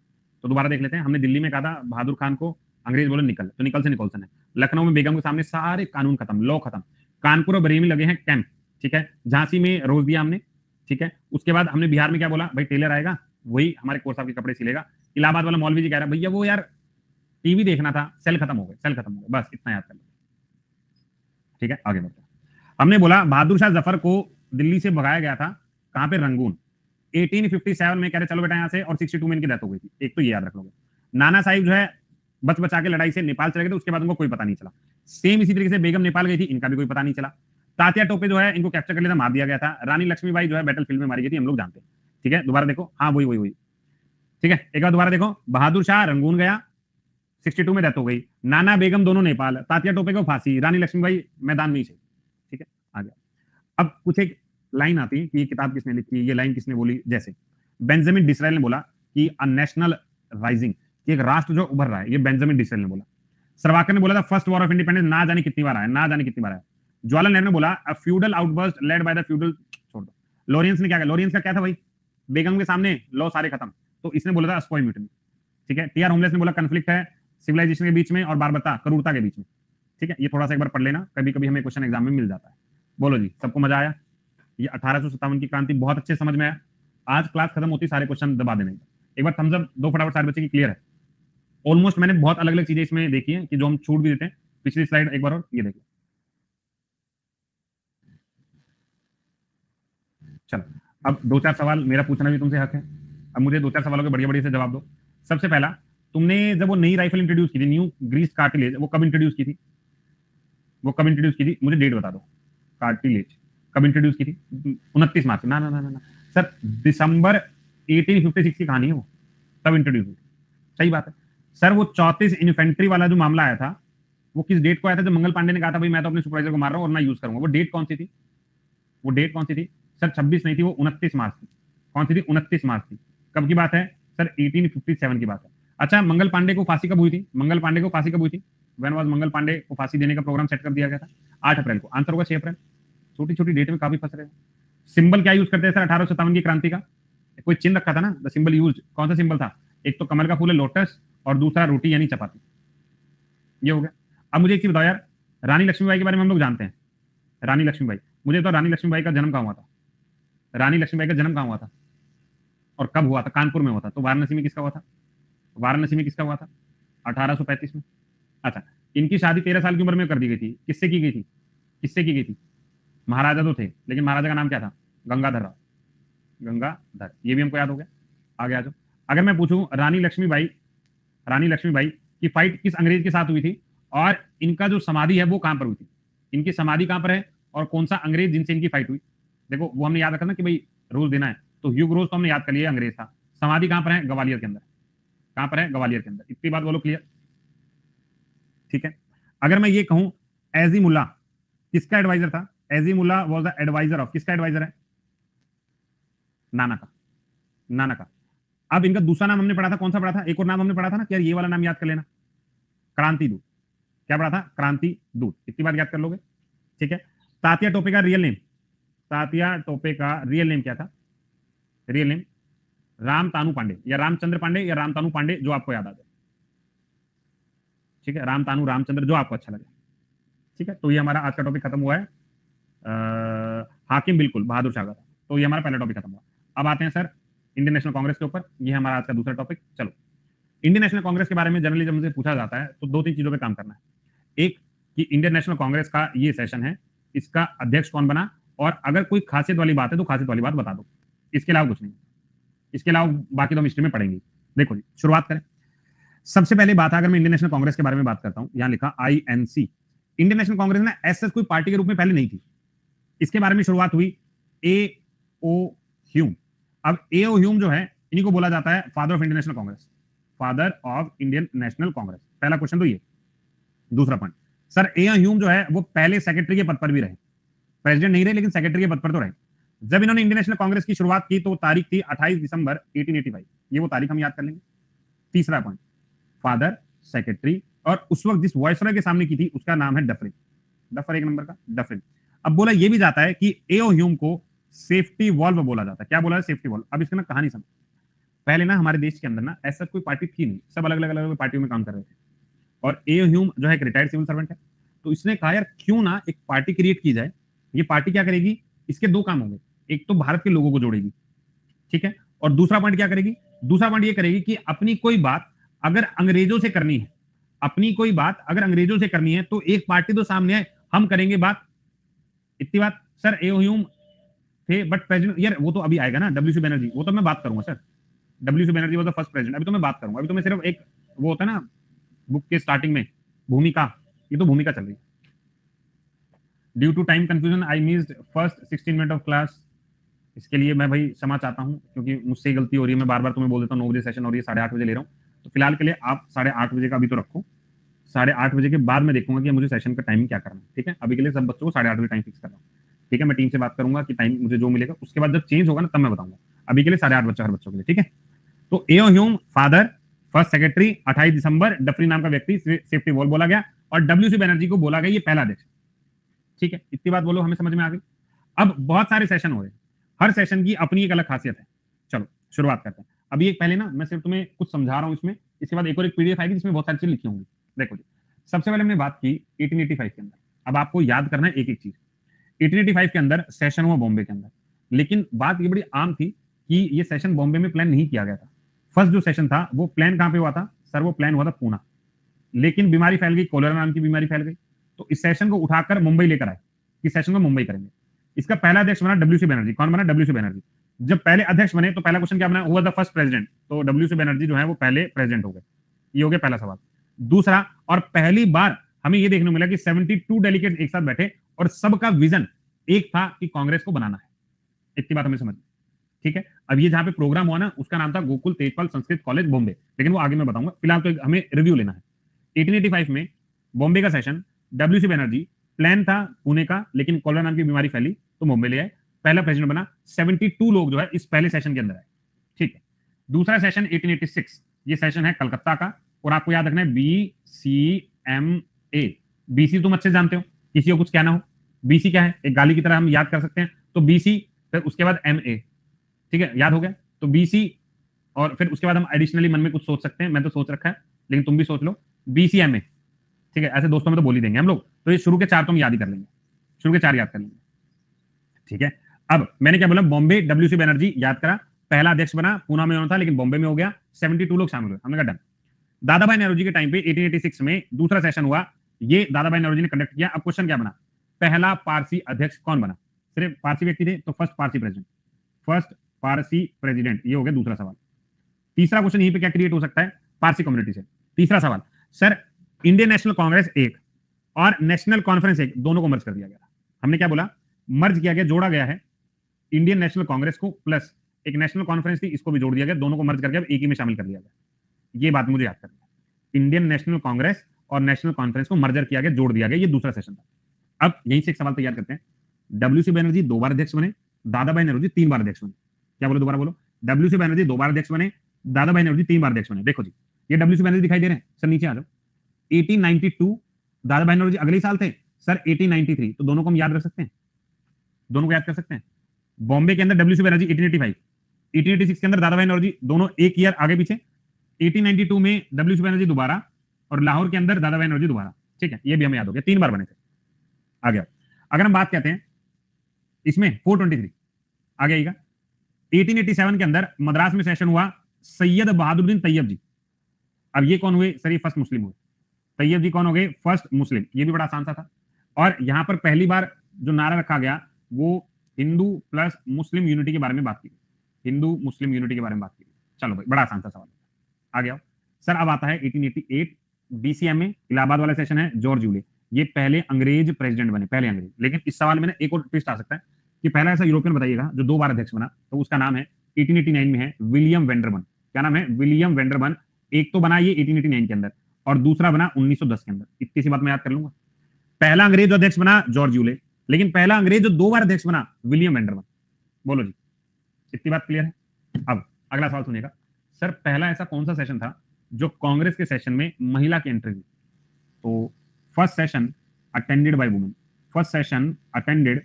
तो दोबारा देख लेते हैं, हमने दिल्ली में कहा था बहादुर खान को अंग्रेज बोले निकल, तो निकल से निकोलसन है। लखनऊ में बेगम के सामने सारे कानून खत्म, लॉ खत्म। कानपुर और बरेली में लगे हैं कैंप, ठीक है। झांसी में रोज दिया हमने, ठीक है। उसके बाद हमने बिहार में क्या बोला? भाई टेलर आएगा, वही हमारे कोर साहब के कपड़े सिलेगा। इलाहाबाद वाला मौलवी जी कह रहा है भैया वो यार टीवी देखना था, सेल खत्म हो गए, सेल खत्म हो गए, बस इतना याद कर लो, ठीक है। आगे बढ़ते हैं। हमने बोला बहादुर शाह जफर को दिल्ली से भगाया गया था, कहां पे? रंगून। 1857 में कह रहे चलो बेटा यहां से, और 62 में इनकी डेथ हो गई थी, एक तो ये याद रख लोगे। नाना साहिब जो है बच बचा के लड़ाई से नेपाल चले गए थे, उसके बाद उनको कोई पता नहीं चला। सेम इसी तरीके से बेगम नेपाल गई थी, इनका भी कोई पता नहीं चला। तात्या टोपे जो है इनको कैप्चर कर लिया था, मार दिया गया था। रानी लक्ष्मीबाई जो है बैटलफील्ड में मारी गई थी, हम लोग जानते हैं, ठीक है। दोबारा देखो, हाँ वही, ठीक है। एक बार दोबारा देखो, बहादुर शाह रंगून गया, 62 में डेथ हो गई। नाना बेगम दोनों नेपाल, तात्या टोपे को फांसी, रानी लक्ष्मीबाई मैदान में ही से, ठीक है। आ गया। अब कुछ एक लाइन आती है कि ये किताब किसने लिखी, ये लाइन किसने बोली, जैसे बेंजामिन डिसराइल ने बोला कि अ नेशनल राइजिंग, कि एक राष्ट्र जो उभर रहा है, ये बेंजामिन डिसराइल ने बोला। सरवाकर ने बोला था फर्स्ट वॉर ऑफ इंडिपेंडेंस ना जाने कितनी बार आया, ना जाने कितनी बार आया। जवाहरलाल नेहरू ने बोला a feudal outburst led by the feudal, छोड़ दो। लॉरेंस ने क्या कहा? लॉरेंस का क्या था भाई? बेगम के सामने लॉ सारे खत्म, तो इसने बोला था स्पॉय म्यूटिनी, ठीक है। टी आर होमलेस ने बोला कन्फ्लिक्ट है सिविलाइजेशन के बीच में और बारबरता, क्रूरता के बीच में, ठीक है। ये थोड़ा सा एक बार पढ़ लेना, कभी कभी हमें क्वेश्चन एग्जाम में मिल जाता है। बोलो जी, सबको मजा आया? ये 1857 की क्रांति बहुत अच्छे समझ में आया। आज क्लास खत्म होती सारे क्वेश्चन दबा देने, एक बार थम्स अप दो फटाफट, सारे बच्चे की क्लियर है। ऑलमोस्ट मैंने बहुत अलग अलग चीजें इसमें देखी है कि जो हम छूट भी देते हैं। पिछली स्लाइड एक बार और ये देखो, चलो अब दो चार सवाल मेरा पूछना भी तुमसे हक है। अब मुझे दो चार सवालों के बढ़िया बढ़िया से जवाब दो। सबसे पहला, तुमने जब वो नई राइफल इंट्रोड्यूस की थी, न्यू ग्रीस कार्टिलेज, वो कब इंट्रोड्यूस की थी? वो कब इंट्रोड्यूस की थी? मुझे डेट बता दो। कार्टिलेज कब इंट्रोड्यूस की थी? 29 मार्च। ना ना ना ना सर, दिसंबर 1856 की कहानी है वो, तब इंट्रोड्यूस हुई। सही बात है सर। वो 34 इन्फेंट्री वाला जो मामला आया था, वो किस डेट को आया था? जब मंगल पांडे ने कहा था भाई मैं तो अपने सुपरवाइजर को मार रहा हूं और मैं यूज करूंगा। वो डेट कौन सी थी? वो डेट कौन सी थी सर? 26 नहीं थी, वो 29 मार्च थी। कौन सी थी? 29 मार्च थी। कब की बात है सर? 1857 की बात है। अच्छा, मंगल पांडे को फांसी कब हुई थी? मंगल पांडे को फांसी कब हुई थी? व्हेन वाज मंगल पांडे को फांसी देने का प्रोग्राम सेट कर दिया गया था? 8 अप्रैल को। आंसर होगा 6 अप्रैल। छोटी छोटी डेट में काफी फंस रहे हैं। सिंबल क्या यूज करते हैं सर 1857 की क्रांति का? कोई चिन्ह रखा था ना, द सिंबल यूज। कौन सा सिंबल था? एक तो कमल का फूल है लोटस, और दूसरा रोटी यानी चपाती। ये हो गया। अब मुझे एक चीज बताओ यार, रानी लक्ष्मीबाई के बारे में हम लोग जानते हैं। रानी लक्ष्मीबाई, मुझे तो रानी लक्ष्मीबाई का जन्म कहाँ हुआ था? रानी लक्ष्मीबाई का जन्म कहाँ हुआ था और कब हुआ था? कानपुर में हुआ था। तो वाराणसी में किसका हुआ था? वाराणसी में किसका हुआ था? 1835 में। अच्छा, इनकी शादी 13 साल की उम्र में कर दी गई थी। किससे की गई थी? किससे की गई थी? महाराजा तो थे, लेकिन महाराजा का नाम क्या था? गंगाधर राव। गंगाधर, ये भी हमको याद हो गया। आगे आ जाओ। अगर मैं पूछूं रानी लक्ष्मीबाई की फाइट किस अंग्रेज के साथ हुई थी, और इनका जो समाधि है वो कहां पर हुई थी? इनकी समाधि कहां पर है, और कौन सा अंग्रेज जिनसे इनकी फाइट हुई? देखो वो हमने याद रखा ना कि भाई रोज देना है, तो ह्यूग रोज तो हमने याद कर लिया, अंग्रेज था। समाधि कहां पर है? ग्वालियर के अंदर। कहां पर है? ग्वालियर के अंदर। इतनी बात बोलो, क्लियर? ठीक है। अगर मैं ये कहूं एजीमुल्ला किसका एडवाइजर था? एजीमुल्ला वाज द एडवाइजर ऑफ, किसका एडवाइजर है? नाना का। नाना का। अब इनका दूसरा नाम हमने पढ़ा था, कौन सा पढ़ा था? एक और नाम हमने पढ़ा था ना कि यार ये वाला नाम याद कर लेना, क्रांति दूत। क्या पढ़ा था? क्रांति दूत। इतनी बात याद कर लोगे, ठीक है। तात्या टोपे का रियल नेम, तात्या टोपे का रियल नेम क्या था? रियल नेम राम तानू पांडे, या रामचंद्र पांडे, या राम तानू पांडे, जो आपको याद आ जाए। ठीक है, राम तानू, रामचंद्र, जो आपको अच्छा लगे। ठीक है, तो ये हमारा आज का टॉपिक खत्म हुआ है। हाकिम बिल्कुल बहादुर शाह का था। तो ये हमारा पहला टॉपिक खत्म हुआ। अब आते हैं सर इंडियन नेशनल कांग्रेस के ऊपर। ये हमारा आज का दूसरा टॉपिक। चलो, इंडियन नेशनल कांग्रेस के बारे में जनरली जब मुझे पूछा जाता है तो 2-3 चीजों पे काम करना है। एक कि इंडियन नेशनल कांग्रेस का ये सेशन है, इसका अध्यक्ष कौन बना, और अगर कोई खासियत वाली बात है तो खासियत वाली बात बता दो। इसके अलावा कुछ नहीं। इसके अलावा बाकी तो हम हिस्ट्री में पढ़ेंगे। देखो जी, शुरुआत करें। सबसे पहले बात, अगर मैं इंडियन नेशनल कांग्रेस के बारे में बात करता हूं, यहां लिखा INC। इंडियन नेशनल कांग्रेस ना ऐसा कोई पार्टी के रूप में पहले नहीं थी। इसके बारे में शुरुआत हुई A.O. ह्यूम। अब A.O. ह्यूम जो है, इन्हीं को बोला जाता है father of Indian national Congress, father of Indian national Congress. पहला क्वेश्चन तो ये। दूसरा पॉइंट, सर A.O. ह्यूम जो है वो पहले सेक्रेटरी के पद पर भी रहे, प्रेसिडेंट नहीं रहे लेकिन सेक्रेटरी के पद पर तो रहे। जब इन्होंने इंडियन नेशनल कांग्रेस की शुरुआत की तो तारीख थी 28 दिसंबर 1885। ये वो तारीख हम याद कर लेंगे। तीसरा पॉइंट, फादर, सेक्रेटरी, और उस वक्त जिस वॉइसरॉय के सामने की थी उसका नाम है डफरिन। डफर एक नंबर का, डफरिन। अब बोला ये भी जाता है कि A.O. ह्यूम को सेफ्टी वॉल्व बोला जाता है। क्या बोला है? Safety valve. अब इसकी ना कहानी समझ। पहले ना हमारे देश के अंदर ना ऐसा कोई पार्टी थी नहीं, सब अलग अलग पार्टियों में काम कर रहे थे। और A.O. ह्यूम जो है एक रिटायर्ड सिविल सर्वेंट है, तो इसने कहा यार क्यों ना एक पार्टी क्रिएट की जाए। ये पार्टी क्या करेगी? इसके 2 काम होंगे। एक तो भारत के लोगों को जोड़ेगी, ठीक है, और दूसरा पॉइंट क्या करेगी? दूसरा पॉइंट ये करेगी कि अपनी कोई बात अगर अंग्रेजों से करनी है, अपनी कोई बात अगर अंग्रेजों से करनी है तो एक पार्टी तो सामने है, हम करेंगे बात। इतनी बात। Sir A.O. ह्यूम थे बट प्रेसिडेंट, यार वो तो अभी आएगा ना, WC बनर्जी, वो तो मैं बात करूंगा sir. WC Banerjee was the first president. अभी तो मैं बात करूंगा, अभी तो मैं सिर्फ एक वो होता है ना बुक के स्टार्टिंग में भूमिका, ये तो भूमिका चल रही है। Due to time confusion I missed first 16 minute of class. इसके लिए मैं भाई क्षमा चाहता हूं, क्योंकि मुझसे ही गलती हो रही है। मैं बार बार तुम्हें बोल देता हूँ 9 बजे सेशन और ये 8:30 बजे ले रहा हूँ। तो फिलहाल के लिए आप 8:30 बजे का अभी तो रखो। 8:30 बजे के बाद मैं देखूंगा कि मुझे सेशन का टाइमिंग क्या करना है। ठीक है, अभी के लिए सब बच्चों को 8:30 बजे टाइम फिक्स कर रहा हूँ। ठीक है, मैं टीम से बात करूंगा कि टाइम मुझे जो मिलेगा, उसके बाद जब चेंज होगा ना तब मैं बताऊंगा। अभी के लिए 8:30 बच्चा हर बच्चों के लिए। ठीक है, तो A.O. Hume father, first secretary, 28 दिसंबर, डफरी नाम का व्यक्ति सेफ्टी वॉल बोला गया, और WC बनर्जी को बोला गया ये पहला अध्यक्ष। ठीक है, इतनी बात बोलो, हमें समझ में आ गई। अब बहुत सारे सेशन हो रहे हैं, हर सेशन की अपनी एक अलग खासियत है। चलो शुरुआत करते हैं। अभी एक पहले ना मैं सिर्फ तुम्हें कुछ समझा रहा हूं इसमें, इसके बाद एक और एक PDF आएगी जिसमें बहुत सारी चीज लिखी होंगी। देखो जी, सबसे पहले हमने बात की 1885 के अंदर। अब आपको याद करना है एक एक चीज। 1885 के अंदर सेशन हुआ बॉम्बे के अंदर, लेकिन बात ये बड़ी आम थी कि ये सेशन बॉम्बे में प्लान नहीं किया गया था। फर्स्ट जो सेशन था वो प्लान कहां पे हुआ था सर? वो प्लान हुआ था पूना, लेकिन बीमारी फैल गई, कोलेरा नाम की बीमारी फैल गई, तो इस सेशन को उठाकर मुंबई लेकर आए। इस सेशन को मुंबई करेंगे। इसका पहला अध्यक्ष बना WC बनर्जी। कौन बना? WC बनर्जी। जब पहले अध्यक्ष बने तो पहला क्वेश्चन क्या बना? हुआ द फर्स्ट प्रेसिडेंट। तो WC बनर्जी जो है वो पहले प्रेसिडेंट हो गए। ये हो गया पहला सवाल। दूसरा, और पहली बार हमें ये देखने को मिला कि 72 डेलीगेट्स एक साथ बैठे और सबका विजन एक था कि कांग्रेस को बनाना है, इतनी बात हमें समझ में, ठीक है। अब ये जहां पे प्रोग्राम हुआ ना, उसका नाम था गोकुल तेजपाल संस्कृत कॉलेज बॉम्बे, लेकिन वो आगे मैं बताऊंगा, फिलहाल तो हमें रिव्यू लेना है। 1885 में बॉम्बे का session, W C Banerjee, plan था पुणे का, लेकिन कॉलरा नाम की बीमारी फैली तो मुंबई ले आए, पहला प्रेसिडेंट बना। 72 लोग जो है इस पहले सेशन के अंदर आए, ठीक है। दूसरा सेशन 1886, ये सेशन है कलकत्ता का, और आपको याद रखना है BCMA। बीसी तुम अच्छे जानते हो, किसी को कुछ कहना हो, बीसी क्या है, एक गाली की तरह हम याद कर सकते हैं, तो बीसी, फिर उसके बाद MA, ठीक है, याद हो गया। तो BC, और फिर उसके बाद हम एडिशनली मन में कुछ सोच सकते हैं, मैं तो सोच रखा है, लेकिन तुम भी सोच लो, BCMA, ठीक है। ऐसे दोस्तों में तो बोल ही देंगे हम लोग, तो ये शुरू के 4 तुम याद ही कर लेंगे, शुरू के 4 याद कर लेंगे, ठीक है। अब मैंने क्या बोला, बॉम्बे WC बनर्जी याद करा, पहला अध्यक्ष बना, पूना में होना था लेकिन बॉम्बे में हो गया, 72 लोग शामिल हुए, हमने कहा डन। दादा भाई नौरोजी के टाइम पे 1886 में दूसरा सेशन हुआ, ये दादा भाई नौरोजी ने कंडक्ट किया। अब क्वेश्चन क्या बना, पहला पारसी अध्यक्ष कौन बना, सिर्फ पारसी व्यक्ति थे, तो first Parsi president, first Parsi president, ये हो गया दूसरा सवाल। तीसरा क्वेश्चन यहीं पे क्या क्रिएट हो सकता है, पारसी कम्युनिटी से। तीसरा सवाल, सर इंडियन नेशनल कांग्रेस एक और नेशनल कॉन्फ्रेंस एक, दोनों को मर्ज कर दिया गया। हमने क्या बोला, मर्ज किया गया, जोड़ा गया है इंडियन नेशनल कांग्रेस को, प्लस एक नेशनल कॉन्फ्रेंस थी, इसको भी जोड़ दिया गया, दोनों को मर्ज करके अब एक ही में शामिल कर दिया गया। ये बात मुझे याद करनी है, इंडियन नेशनल कांग्रेस और नेशनल कॉन्फ्रेंस को मर्जर किया गया, जोड़ दिया गया, ये दूसरा सेशन था। अब यहीं से एक सवाल तैयार करते हैं, WC बनर्जी 2 बार अध्यक्ष बने, दादा भाई नौरोजी 3 बार अध्यक्ष बने। क्या बोलो, दोबारा बोलो, WC बनर्जी 2 बार अध्यक्ष बने, दादा भाई नौरोजी 3 बार अध्यक्ष बने। देखो जी, ये WC बनर्जी दिखाई दे रहे हैं सर, नीचे आ जाओ। 1892 दादा भाई नौरोजी अगले साल थे सर, 1893, तो दोनों को हम याद रख सकते हैं, दोनों को याद कर सकते हैं। बॉम्बे के अंदर WC बनर्जी 1885, 1886 के अंदर दादा भाई नौरोजी, दोनों एक ईयर आगे पीछे। 1892 में WC बनर्जी दोबारा, और लाहौर के अंदर दादा भाई नौरोजी दोबारा, ठीक है, ये भी हमें याद हो गया, 3 बार बने थे। आ गया। अगर हम बात करते हैं इसमें 423 आ गया। 1887 के अंदर मद्रास में सेशन हुआ, सैयद बहादुरुद्दीन तैयब जी। अब ये कौन हुए सर, ये फर्स्ट मुस्लिम हुए, तैयब जी कौन हो गए, फर्स्ट मुस्लिम, ये भी बड़ा आसान सा था। और यहां पर पहली बार जो नारा रखा गया वो हिंदू प्लस मुस्लिम यूनिटी के बारे में बात की, हिंदू मुस्लिम यूनिटी के बारे में बात की। चलो भाई, बड़ा आसान सा सवाल आ गया सर। अब आता है 1888 BCMA, इलाहाबाद वाला सेशन है, जॉर्ज यूले, ये पहले अंग्रेज प्रेसिडेंट बने, पहले अंग्रेज। लेकिन इस सवाल में ना एक और ट्विस्ट आ सकता है कि पहला ऐसा यूरोपियन बताइएगा जो 2 बार अध्यक्ष बना, तो उसका नाम है 1889 में है विलियम वेंडरबन। क्या नाम है, विलियम वेंडरबन। एक तो बना ये 1889 के अंदर, और दूसरा बना 1910 के अंदर, इतनी सी बात मैं याद कर लूंगा। पहला अंग्रेज जो अध्यक्ष बना जॉर्ज यूले, लेकिन पहला अंग्रेज जो 2 बार अध्यक्ष बना विलियम वेंडरबन। बोलो जी, इतनी बात क्लियर है। अब अगला सवाल सुनिएगा, सर पहला ऐसा कौन सा सेशन था जो कांग्रेस के सेशन में महिला की एंट्री हुई, तो first session attended by women, first session attended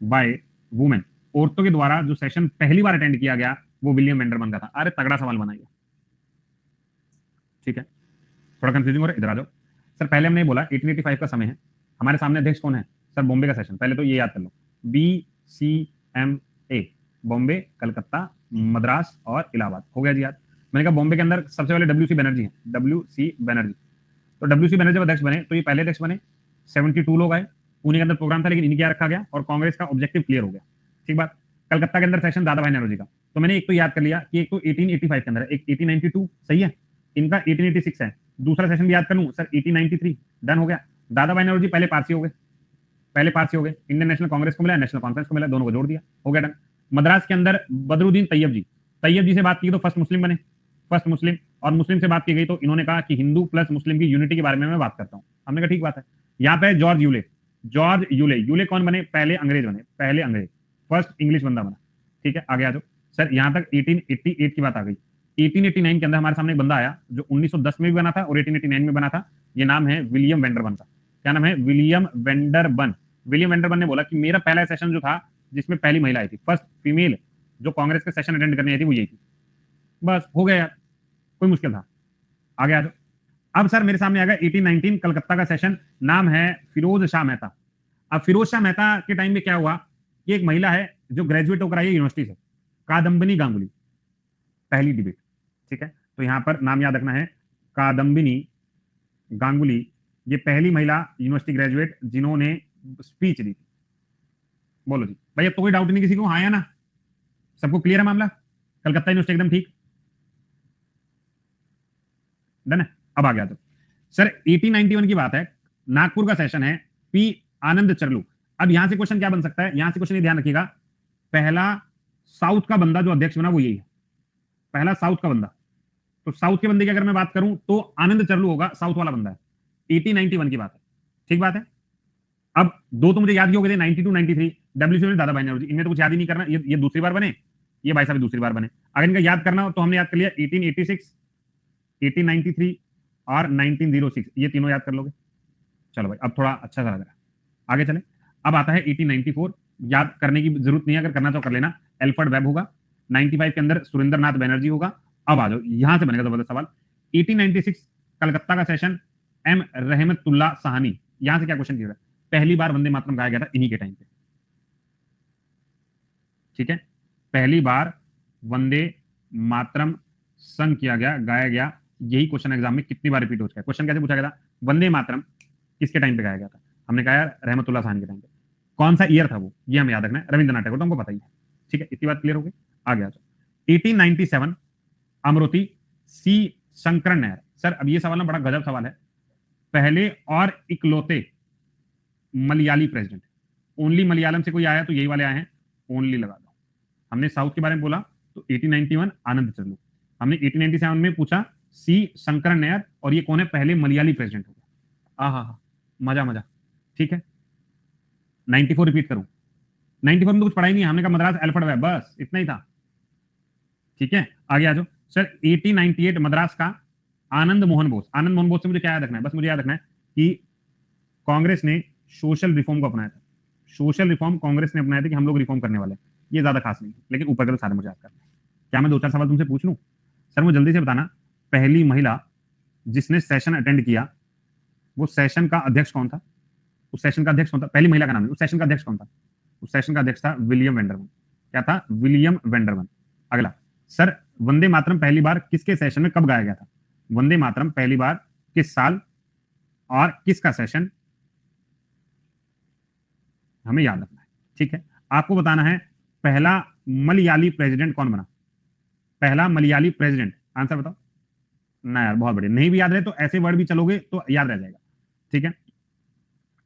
by women, औरतों के द्वारा जो सेशन पहली बार अटेंड किया गया वो विलियम वेंडरबन का था। अरे तगड़ा सवाल बनाइए, ठीक है, थोड़ा कंफ्यूजिंग हो रहा है, इधर आ जाओ। सर पहले हमने बोला 1885 का समय है, हमारे सामने अध्यक्ष कौन है सर, बॉम्बे का सेशन, पहले तो ये याद कर लो, BCMA, बॉम्बे, कलकत्ता, मद्रास और इलाहाबाद, हो गया जी याद। मैंने कहा बॉम्बे के अंदर सबसे पहले WC बनर्जी है, WC बनर्जी, तो WC बनर्जी अध्यक्ष बने, तो ये पहले अध्यक्ष बने, 72 लोग आए, पुणे के अंदर प्रोग्राम था लेकिन इन्हीं क्या रखा गया, और कांग्रेस का ऑब्जेक्टिव क्लियर हो गया, ठीक बात। कलकत्ता के अंदर सेशन दादा भाई नौरोजी का, तो मैंने एक तो याद कर लिया कि एक तो 1885 के अंदर है, एक 1892 सही है, इनका 1886 है, दूसरा सेशन भी याद कर लूं सर 1893, डन हो गया। दादा भाई नौरोजी पहले पारसी हो गए, पहले पारसी हो गए, इंडियन नेशनल कांग्रेस को मिला, नेशनल कॉन्फ्रेंस को मिला, दोनों को जोड़ दिया, हो गया डन। मद्रास के अंदर बदरुद्दीन तैयब जी, तैयब जी से बात की तो फर्स्ट मुस्लिम बने, फर्स्ट मुस्लिम, और मुस्लिम से बात की गई तो इन्होंने कहा कि हिंदू प्लस मुस्लिम की यूनिटी के बारे में मैं बात करता हूं, हमने कहा ठीक बात है। यहाँ पे George Yule, George Yule, Yule कौन बने, पहले अंग्रेज बने, पहले अंग्रेज, फर्स्ट इंग्लिश बंदा बना, ठीक है, आगे आ जाओ सर। यहाँ तक 1888 की बात आ गई। 1889 के अंदर हमारे सामने एक बंदा आया जो 1910 में भी बना था और 1889 में बना था, ये नाम है विलियम वेंडरबन का। क्या नाम है, विलियम वेंडरबन। विलियम वेंडरबन ने बोला कि मेरा पहला सेशन जो था जिसमें पहली महिला आई थी, फर्स्ट फीमेल जो कांग्रेस के सेशन अटेंड करने आई थी वो यही थी, बस हो गया यार, कोई मुश्किल था, आगे आ जाओ। अब सर मेरे सामने आ गया 1819 कलकत्ता का सेशन, नाम है फिरोज शाह मेहता। अब फिरोज शाह मेहता के टाइम में क्या हुआ कि एक महिला है जो ग्रेजुएट होकर आई है यूनिवर्सिटी से, कादम्बिनी गांगुली, पहली डिबेट, ठीक है, तो यहां पर नाम याद रखना है कादम्बिनी गांगुली, ये पहली महिला यूनिवर्सिटी ग्रेजुएट जिन्होंने स्पीच दी थी। बोलो जी भाई, अब तो कोई डाउट नहीं किसी को, हाँ या ना, सबको क्लियर है मामला, कलकत्ता यूनिवर्सिटी एकदम ठीक, डन है। अब आ गया तो सर 1891 की बात है, नागपुर का सेशन है, पी आनंद चरलू। अब यहां से क्वेश्चन क्या बन सकता है, यहां से क्वेश्चन ये ध्यान रखिएगा, पहला साउथ का बंदा जो अध्यक्ष बना वो यही है, पहला साउथ का बंदा। तो साउथ के बंदे की अगर मैं बात करूं तो आनंद चरलू होगा, साउथ वाला बंदा है, 1891 की बात है, ठीक बात है। अब दो तो मुझे याद ही हो गए थे, 92 93 डब्ल्यूसी में दादा भाई नौरोजी, इनमें तो कुछ याद ही नहीं करना, ये दूसरी बार बने, ये भाई साहब दूसरी बार बने। अगर इनका याद करना हो तो हमने याद कर लिया 1886, 1893 और 1906, ये तीनों याद कर लोगे। चलो भाई अब थोड़ा अच्छा सा लग रहा है, आगे चले। अब आता है 1894, याद करने की जरूरत नहीं है, अगर करना तो कर लेना, एल्फ्रेड वेब होगा। 95 के अंदर सुरेंद्रनाथ बैनर्जी होगा। अब आ जाओ, यहां से बनेगा जबरदस्त सवाल। 1896 कलकत्ता का सेशन, एम रहमतुल्ला साहनी। यहां से क्या क्वेश्चन किया, पहली बार वंदे मातरम गाया गया था इन्हीं के टाइम पे, ठीक है, पहली बार वंदे मातरम संग किया गया, गाया गया, यही क्वेश्चन एग्जाम में कितनी बार रिपीट हो चुका है। क्वेश्चन कैसे पूछा गया था, वंदे मातरम किसके टाइम पे गाया गया था, हमने कहा यार रहमतुल्ला साहनी के टाइम पे। कौन सा ईयर था वो, ये हमें याद रखना है, रविंद्रनाथ टैगोर तो हमको पता ही है, ठीक है, इतनी बात क्लियर हो गई। आगे आ जाओ। 1897 अमरोती, सी शंकरन नायर। सर अब ये सवाल ना बड़ा गजब सवाल है, पहले और इकलौते मलयाली प्रेसिडेंट, ओनली मलयालम से कोई आया तो यही वाले आए हैं, ओनली लगा दो। हमने साउथ के बारे में बोला तो 1891 आनंद चरलू, हमने 1897 में पूछा सी शंकरन नायर, और ये कौन है, पहले मलयाली प्रेसिडेंट होगा। हाँ, मजा मजा, ठीक है। 94 रिपीट करूं, 94 में तो कुछ पढ़ा ही नहीं, हमने कहा मद्रास एल्फ्रेड वेब, बस इतना ही था, ठीक है। आगे आ जाओ सर। 1898 मद्रास का आनंद मोहन बोस। आनंद मोहन बोस से मुझे क्या याद रखना है, बस मुझे याद रखना है कि कांग्रेस ने सोशल रिफॉर्म को अपनाया था, सोशल रिफॉर्म कांग्रेस ने अपनाया था कि हम लोग रिफॉर्म करने वाले हैं, ये ज्यादा खास नहीं है, लेकिन ऊपर के तो सारे मुझे याद करना है। क्या मैं दो चार सवाल तुमसे पूछ लूं? सर मुझे जल्दी से बताना, पहली महिला जिसने सेशन अटेंड किया, वो सेशन का अध्यक्ष कौन था, उस सेशन का अध्यक्ष कौन था, पहली महिला का नाम है, उस सेशन का अध्यक्ष कौन था, उस सेशन का अध्यक्ष था विलियम वेंडरवन। क्या था, विलियम वेंडरवन। अगला सर, वंदे मातरम पहली बार किसके सेशन में कब गाया गया था, वंदे मातरम पहली बार किस साल और किसका सेशन, हमें याद रखना है, ठीक है। आपको बताना है पहला मलयाली प्रेसिडेंट कौन बना, पहला मलयाली प्रेसिडेंट, आंसर बताओ ना यार, बहुत बढ़िया, नहीं भी याद रहे तो ऐसे वर्ड भी चलोगे तो याद रह जाएगा, ठीक है।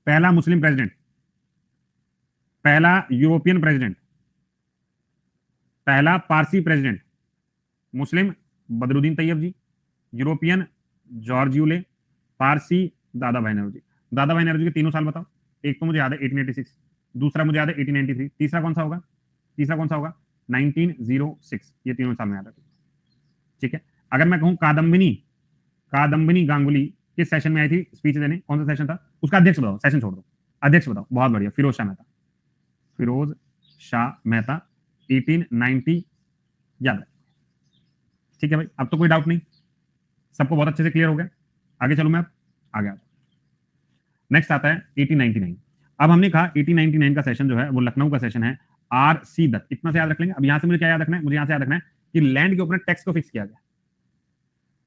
पहला मुस्लिम प्रेसिडेंट, पहला यूरोपियन प्रेसिडेंट, पहला पारसी प्रेसिडेंट, मुस्लिम बदरुद्दीन तैयब जी, यूरोपियन जॉर्ज यूले, पारसी दादा भाई नौरोजी। दादा भाई नौरोजी के तीनों साल बताओ, एक तो मुझे याद है 1886, दूसरा मुझे याद है 1893, तीसरा कौन सा होगा, तीसरा कौन सा होगा 1906, ये तीनों साल में याद है, ठीक है। अगर मैं कहूं कादम्बिनी, कादम्बिनी गांगुली किस सेशन में आई थी स्पीच देने, कौन सा सेशन था, उसका अध्यक्ष बताओ, सेशन छोड़ दो, अध्यक्ष बताओ, बहुत बढ़िया, फिरोज शाह मेहता, फिरोज शाह मेहता 1890, याद है, ठीक है भाई। अब तो कोई डाउट नहीं, सबको बहुत अच्छे से क्लियर हो गया। आगे चलो मैं अब आगे आ जाऊं। नेक्स्ट आता है 1899। अब हमने कहा 1899 का सेशन जो है वो लखनऊ का सेशन है, आर सी दत्त, इतना से याद रख लेंगे। अब यहां से मुझे क्या याद रखना है, मुझे यहां से याद रखना है कि लैंड के ऊपर टैक्स को फिक्स किया गया,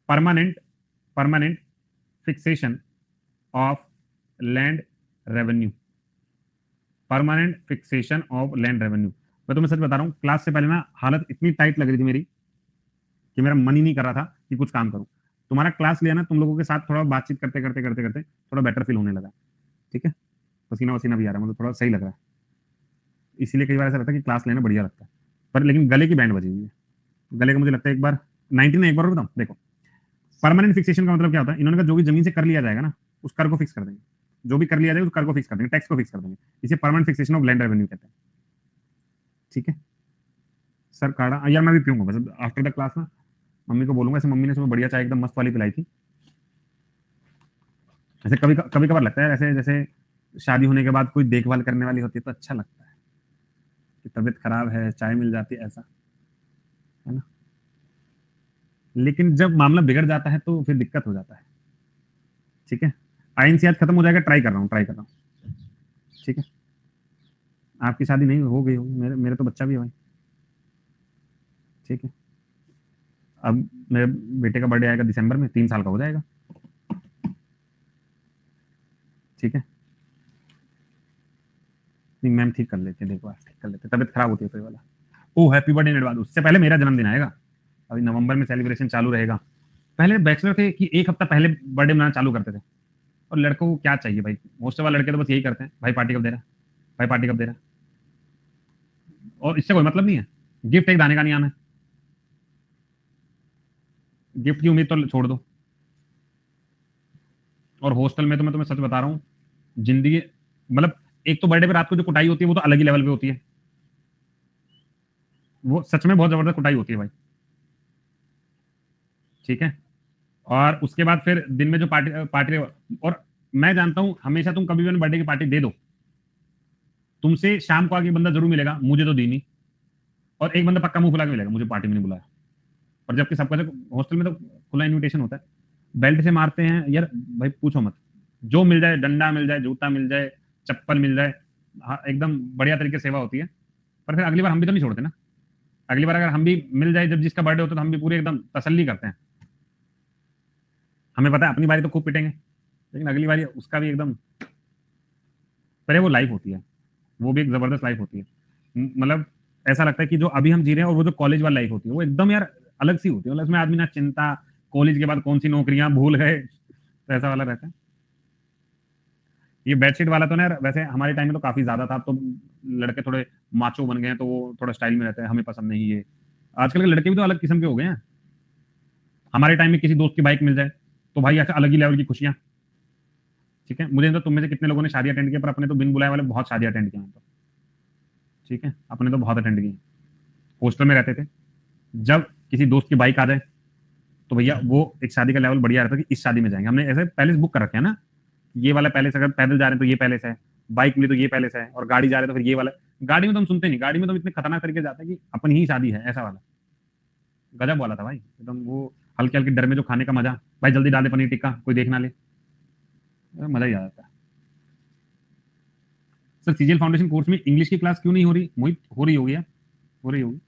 permanent fixation of land revenue, permanent fixation of land revenue. मैं तुम्हें सच बता रहा हूं, क्लास से पहले ना हालत इतनी टाइट लग रही थी मेरी कि मेरा मन ही नहीं कर रहा था कि कुछ काम करूं। तुम्हारा क्लास लिया ना, तुम लोगों के साथ थोड़ा बातचीत करते करते करते करते थोड़ा बेटर फील होने लगा, ठीक है, पसीना वसीना भी आ रहा है, मतलब थोड़ा सही लग रहा है। इसीलिए कई बार ऐसा लगता है कि क्लास लेना बढ़िया लगता है, पर लेकिन गले की बैंड बजी हुई है, गले का मुझे लगता है एक बार 19 में एक बार और बताऊं। देखो परमानेंट फिक्सेशन का मतलब क्या होता है, इन्होंने कहा जो भी जमीन से कर लिया जाएगा ना उस कर को फिक्स कर देंगे, जो भी कर लिया जाएगा उस कर को फिक्स कर देंगे, टैक्स को फिक्स कर देंगे, इसे permanent fixation of land revenue कहते हैं, ठीक है। सर काढ़ा यार मैं भी पीऊंगा बस आफ्टर द क्लास ना, मम्मी को बोलूंगा, ऐसे मम्मी ने सुबह बढ़िया चाय एकदम मस्त वाली पिलाई थी। ऐसे कभी कभी कभार लगता है ऐसे जैसे शादी होने के बाद कोई देखभाल करने वाली होती है तो अच्छा लगता है कि तबीयत खराब है चाय मिल जाती है, ऐसा है ना। लेकिन जब मामला बिगड़ जाता है तो फिर दिक्कत हो जाता है, ठीक है। आईएनसी आज खत्म हो जाएगा, ट्राई कर रहा हूँ, ठीक है। आपकी शादी नहीं हो गई होगी, मेरे तो बच्चा भी है भाई, ठीक है। अब मेरे बेटे का बर्थडे आएगा दिसंबर में, 3 साल का हो जाएगा, ठीक है। नहीं मैम ठीक कर लेते हैं, देखो ठीक कर लेते, तबियत खराब होती है तो ये वाला। ओ हैप्पी बर्थडे इन एडवांस, उससे पहले मेरा जन्मदिन आएगा, अभी नवंबर में सेलिब्रेशन चालू रहेगा। पहले बैचलर थे कि एक हफ्ता पहले बर्थडे मनाना चालू करते थे, और लड़कों को क्या चाहिए भाई, मोस्ट ऑफ लड़के तो बस यही करते हैं, भाई पार्टी कब दे रहा है, भाई पार्टी कब दे रहा है? और इससे कोई मतलब नहीं है, गिफ्ट एक दाने का नहीं आना है, गिफ्ट की उम्मीद तो छोड़ दो। और हॉस्टल में तो मैं तुम्हें सच बता रहा हूँ, जिंदगी मतलब, एक तो बर्थडे पे रात को जो कुटाई होती है वो तो अलग ही लेवल पे होती है, वो सच में बहुत जबरदस्त कुटाई होती है भाई, ठीक है। और उसके बाद फिर दिन में जो पार्टी पार्टी, और मैं जानता हूं हमेशा तुम कभी भी बर्थडे की पार्टी दे दो, तुमसे शाम को आगे बंदा जरूर मिलेगा, मुझे तो दी नहीं, और एक बंदा पक्का मुंह फुला के मिलेगा, मुझे पार्टी में नहीं बुलाया। और जबकि सबका हॉस्टल में तो खुला इन्विटेशन होता है, बेल्ट से मारते हैं यार भाई, पूछो मत, जो मिल जाए, डंडा मिल जाए, जूता मिल जाए, चप्पल मिल जाए, हाँ, एकदम बढ़िया तरीके से सेवा होती है। पर फिर अगली बार हम भी तो नहीं छोड़ते ना, अगली बार अगर हम भी मिल जाए जब जिसका बर्थडे होता है तो हम भी पूरे एकदम तसल्ली करते हैं, हमें पता है अपनी बारी तो खूब पिटेंगे, लेकिन अगली बारी उसका भी एकदम, पर वो लाइफ होती है, वो भी एक जबरदस्त लाइफ होती है। मतलब ऐसा लगता है कि जो अभी हम जी रहे हैं और वो जो कॉलेज वाली लाइफ होती है वो एकदम यार अलग सी होती है, मतलब इसमें आदमी ना चिंता, कॉलेज के बाद कौन सी नौकरियां भूल गए, तो ऐसा वाला रहता है। ये बेडशीट वाला तो ना यार वैसे हमारे टाइम में तो काफी ज्यादा था, अब तो लड़के थोड़े माचो बन गए हैं तो वो थोड़ा स्टाइल में रहते हैं, हमें पसंद नहीं ये। आजकल के लड़के भी तो अलग किस्म के हो गए हैं, हमारे टाइम में किसी दोस्त की बाइक मिल जाए तो भाई ऐसा अलग ही लेवल की खुशियां, ठीक है। मुझे तो तुम में से कितने लोगों ने शादी अटेंड किया, पर अपने तो बिन बुलाए वाले बहुत शादी अटेंड किए हैं तो, ठीक है, अपने तो बहुत अटेंड किए। हॉस्टल में रहते थे, जब किसी दोस्त की बाइक आ जाए तो भैया वो एक शादी का लेवल बढ़िया रहता है कि इस शादी में जाएंगे, हमने ऐसे पहले से बुक कर रखे हैं ना, ये वाला पैलेस, अगर पैदल जा रहे हैं तो ये पैलेस है, बाइक मिली तो ये पैलेस है, और गाड़ी जा रहे हैं तो फिर ये वाला। गाड़ी में तो हम सुनते नहीं, गाड़ी में तो इतने खतरनाक तरीके से जाते हैं कि अपन ही शादी है, ऐसा वाला गजब वाला था भाई एकदम, वो हल्के हल्के डर में जो खाने का मजा, भाई जल्दी डाल दे पनीर टिक्का, कोई देख ना ले, मजा ही आ जाता है। सर सीजीएल फाउंडेशन कोर्स में इंग्लिश की क्लास क्यों नहीं हो रही? मोहित हो रही होगी यार, हो रही होगी,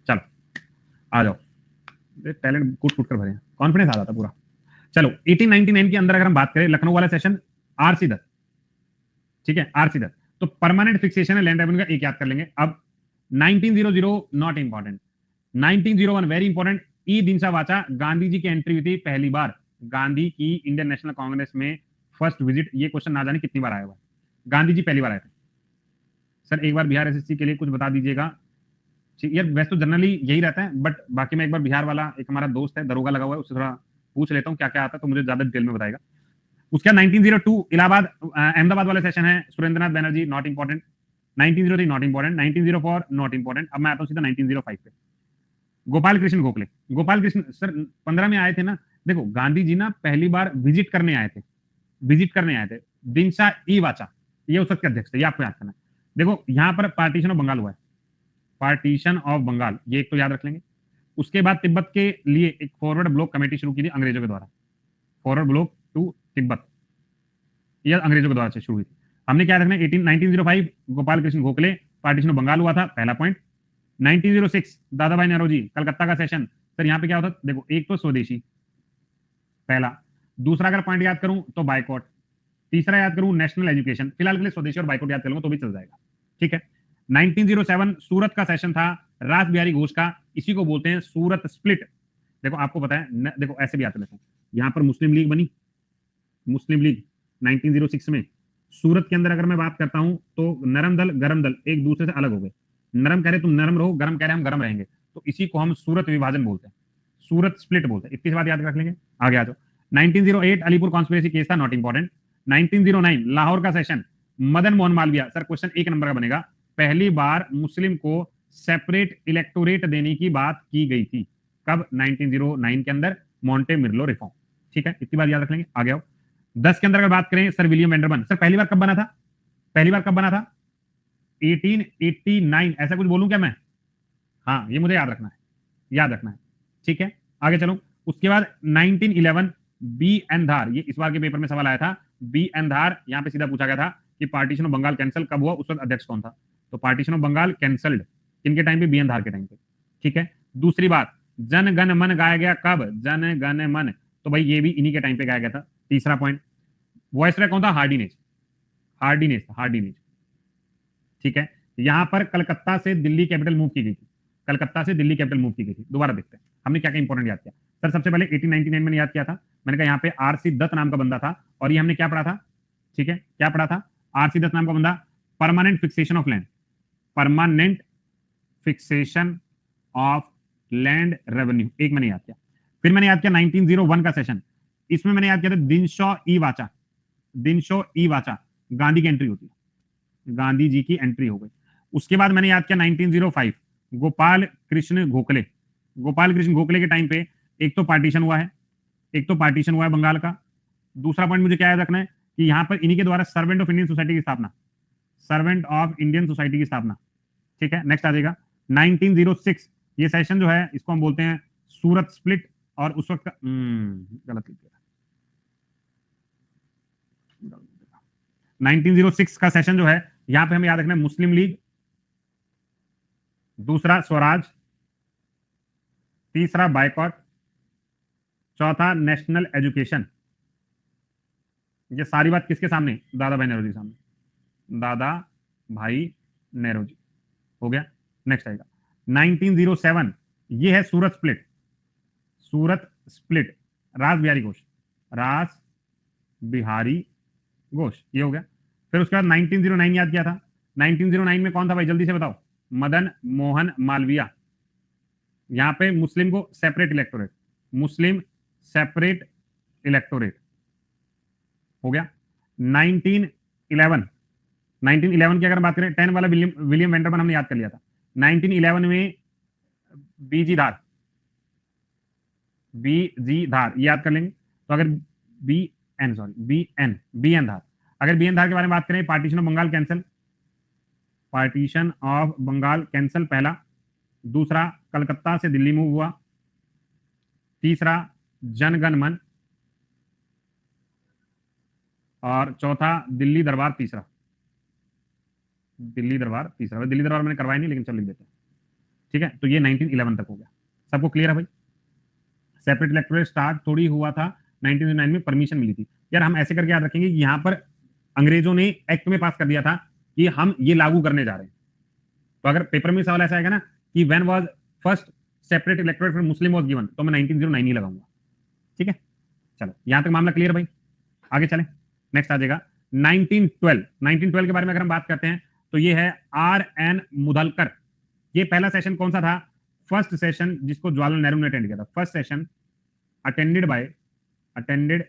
चलो आ जाओ, टैलेंट कूट कूट कर भरे, कॉन्फिडेंस आ जाता पूरा। चलो 1899 के अंदर अगर हम बात करें, लखनऊ वाला सेशन, आरसी दत्त, ठीक है, आरसी दत्त, तो परमानेंट फिक्सेशन है लैंड रेवेन्यू का, एक याद कर लेंगे। अब 1900 नॉट इंपॉर्टेंट, 1901 वेरी इंपॉर्टेंट, ई दिनसा वाचा, गांधी जी की एंट्री हुई थी पहली बार, गांधी की इंडियन नेशनल कांग्रेस में फर्स्ट विजिट, ये क्वेश्चन ना जाने कितनी बार आया हुआ, गांधी जी पहली बार आए थे। सर एक बार बिहार एसएससी के लिए कुछ बता दीजिएगा, यार वैसे तो जनरली यही रहता है, बट बाकी मैं एक बार बिहार वाला एक हमारा दोस्त है दरोगा लगा हुआ है, उससे थोड़ा पूछ लेता हूँ क्या क्या आता है, तो मुझे ज्यादा डिटेल में बताएगा। उसका 1902 इलाहाबाद अहमदाबाद वाला सेशन है, Surendranath Banerjee not important, 1903 not important, 1904 not important. अब मैं आता हूँ सीधा 1905 पे, गोपाल कृष्ण गोखले, गोपाल कृष्ण सर 15 में आए थे ना, देखो गांधी जी ना पहली बार विजिट करने आए थे, विजिट करने आए थे, दिनसा ई वाचा, ये उस वक्त के अध्यक्ष थे, ये आपको याद करना है। देखो यहाँ पर पार्टीशन ऑफ बंगाल हुआ है, पार्टीशन ऑफ बंगाल, ये एक तो याद रख लेंगे। उसके बाद तिब्बत के लिए एक फॉरवर्ड ब्लॉक कमेटी शुरू की थी अंग्रेजों के द्वारा, फॉरवर्ड ब्लॉक टू तिब्बत, यह अंग्रेजों के द्वारा से शुरू हुई थी। हमने क्या रखना है, 1905 गोपाल कृष्ण गोखले, पार्टीशन ऑफ बंगाल हुआ था, पहला पॉइंट। 1906 दादा भाई नेहरू कलकत्ता का सेशन, सर यहाँ पे क्या होता, देखो एक तो स्वदेशी पहला, दूसरा अगर पॉइंट याद करूं तो बाइकॉट, तीसरा याद करूं नेशनल एजुकेशन, फिलहाल के लिए स्वदेशी और बाइकॉट याद कर लूंगा तो भी चल जाएगा, ठीक है। 1907 सूरत का सेशन था, रास बिहारी घोष का, इसी को बोलते हैं सूरत स्प्लिट। देखो आपको पता है देखो ऐसे भी आते रहते हैं, यहाँ पर मुस्लिम लीग बनी, मुस्लिम लीग 1906 में। सूरत के अंदर अगर मैं बात करता हूं तो नरम दल गरम दल एक दूसरे से अलग हो गए, नरम कह रहे तुम नरम रहो, गरम कह रहे हम गरम रहेंगे, तो इसी को हम सूरत विभाजन बोलते हैं, सूरत स्प्लिट बोलते हैं। इतनी बात याद रख लेंगे, आगे आ जाओ। 1908 अलीपुर कॉन्स्पिरेसी केस था, नॉट इंपॉर्टेंट। 1909 लाहौर का session, Madan Mohan Malaviya, sir question एक नंबर का बनेगा, पहली बार मुस्लिम को सेपरेट इलेक्टोरेट देने की बात की गई थी, कब? 1909 के अंदर, मॉन्टे मिर्लो रिफॉर्म, ठीक है, इतनी बात याद रख लेंगे, आगे आओ। 10 के अंदर अगर बात करें, सर विलियम वेंडरबन, सर पहली बार कब बना था, पहली बार कब बना था? 1889, ऐसा कुछ बोलूं क्या मैं? हाँ ये मुझे याद रखना है, याद रखना है, ठीक है, आगे चलो। उसके बाद 1911 बी एन धार, ये इस बार के पेपर में सवाल आया था, बी एन धार, यहां पे सीधा पूछा गया था कि पार्टीशन ऑफ बंगाल कैंसिल कब हुआ, उस वक्त अध्यक्ष कौन था, तो पार्टीशन ऑफ बंगाल कैंसल्ड किनके टाइम पे? बी एन धार के टाइम पे, ठीक है। दूसरी बात, जन गण मन गाया गया कब? जन गण मन, तो भाई ये भी इन्हीं के टाइम पे गाया गया था। तीसरा पॉइंट, वॉइसरॉय कौन था? हार्डिनेज, हार्डिनेज, हार्डिनेज, ठीक है। यहां पर कलकत्ता से दिल्ली कैपिटल मूव की गई थी, कलकत्ता से दिल्ली कैपिटल मूव की गई थी। दोबारा देखते हैं हमने क्या क्या इंपॉर्टेंट याद किया। सर सबसे पहले 1899 में याद किया था, मैंने कहा यहाँ पे आरसी दत्त नाम का बंदा था, और ये हमने क्या पढ़ा था, ठीक है, क्या पढ़ा था? आरसी दत्त नाम का बंदा permanent fixation of land, permanent fixation of land revenue, एक मैंने याद किया। फिर मैंने याद किया 1901 का सेशन, इसमें मैंने याद किया था दिनशॉ ई वाचा, दिनशॉ ई वाचा, गांधी की एंट्री होती है, गांधी जी की एंट्री हो गई। उसके बाद मैंने याद किया 1905 गोपाल कृष्ण गोखले, गोपाल कृष्ण गोखले के टाइम पे एक तो पार्टीशन हुआ है, एक तो पार्टीशन हुआ है बंगाल का। दूसरा पॉइंट मुझे क्या याद रखना है कि यहां पर इन्हीं के द्वारा सर्वेंट ऑफ इंडियन सोसाइटी की स्थापना, सर्वेंट ऑफ इंडियन सोसाइटी की स्थापना। ठीक है, नेक्स्ट आ जाएगा 1906, ये सेशन जो है इसको हम बोलते हैं सूरत स्प्लिट, और उस वक्त गलत लिख दिया, 1906 का सेशन जो है यहां पे हमें याद रखना है मुस्लिम लीग, दूसरा स्वराज, तीसरा बायकॉट, चौथा नेशनल एजुकेशन। ये सारी बात किसके सामने? दादा भाई नेहरू जी सामने, दादा भाई नेहरू जी। हो गया, नेक्स्ट आएगा 1907, ये है सूरत स्प्लिट, सूरत स्प्लिट, रास बिहारी घोष, रास बिहारी घोष, ये हो गया। फिर उसके बाद 1909 याद किया था, 1909 में कौन था भाई, जल्दी से बताओ? मदन मोहन मालवीय। यहां पे मुस्लिम को सेपरेट इलेक्टोरेट, मुस्लिम सेपरेट इलेक्टोरेट हो गया। 1911, 1911 की अगर बात करें, 10 वाला विलियम वेंडरबन हमने याद कर लिया था। 1911 में बीजी धार, बीजी धार याद कर लेंगे। तो अगर बी एन धार, अगर बी एन धार के बारे में बात करें, partition of Bengal cancel, partition of Bengal cancel पहला। दूसरा कलकत्ता से दिल्ली मूव हुआ। तीसरा जनगण मन, और चौथा दिल्ली दरबार तीसरा, दिल्ली दरबार तीसरा। दिल्ली दरबार मैंने करवाया नहीं, लेकिन चल लिख देते हैं। ठीक है, तो ये 1911 तक हो गया। सबको क्लियर है भाई? सेपरेट इलेक्टोरेट स्टार्ट थोड़ी हुआ था 1909 में, परमिशन मिली थी। यार हम ऐसे करके याद रखेंगे कि यहां पर अंग्रेजों ने एक्ट में पास कर दिया था कि हम ये लागू करने जा रहे हैं। तो अगर पेपर में सवाल ऐसा आएगा ना कि when was first separate electorate for Muslim was given, तो मैं 1909 ही लगाऊंगा। ठीक है, चलो यहां तक मामला क्लियर भाई, आगे चलें। नेक्स्ट आ जाएगा 1912। 1912 के बारे में अगर हम बात करते हैं तो ये है आर एन मुदलकर। ये पहला सेशन कौन सा था? फर्स्ट सेशन जिसको जवाहरलाल नेहरू ने अटेंड किया था। First session attended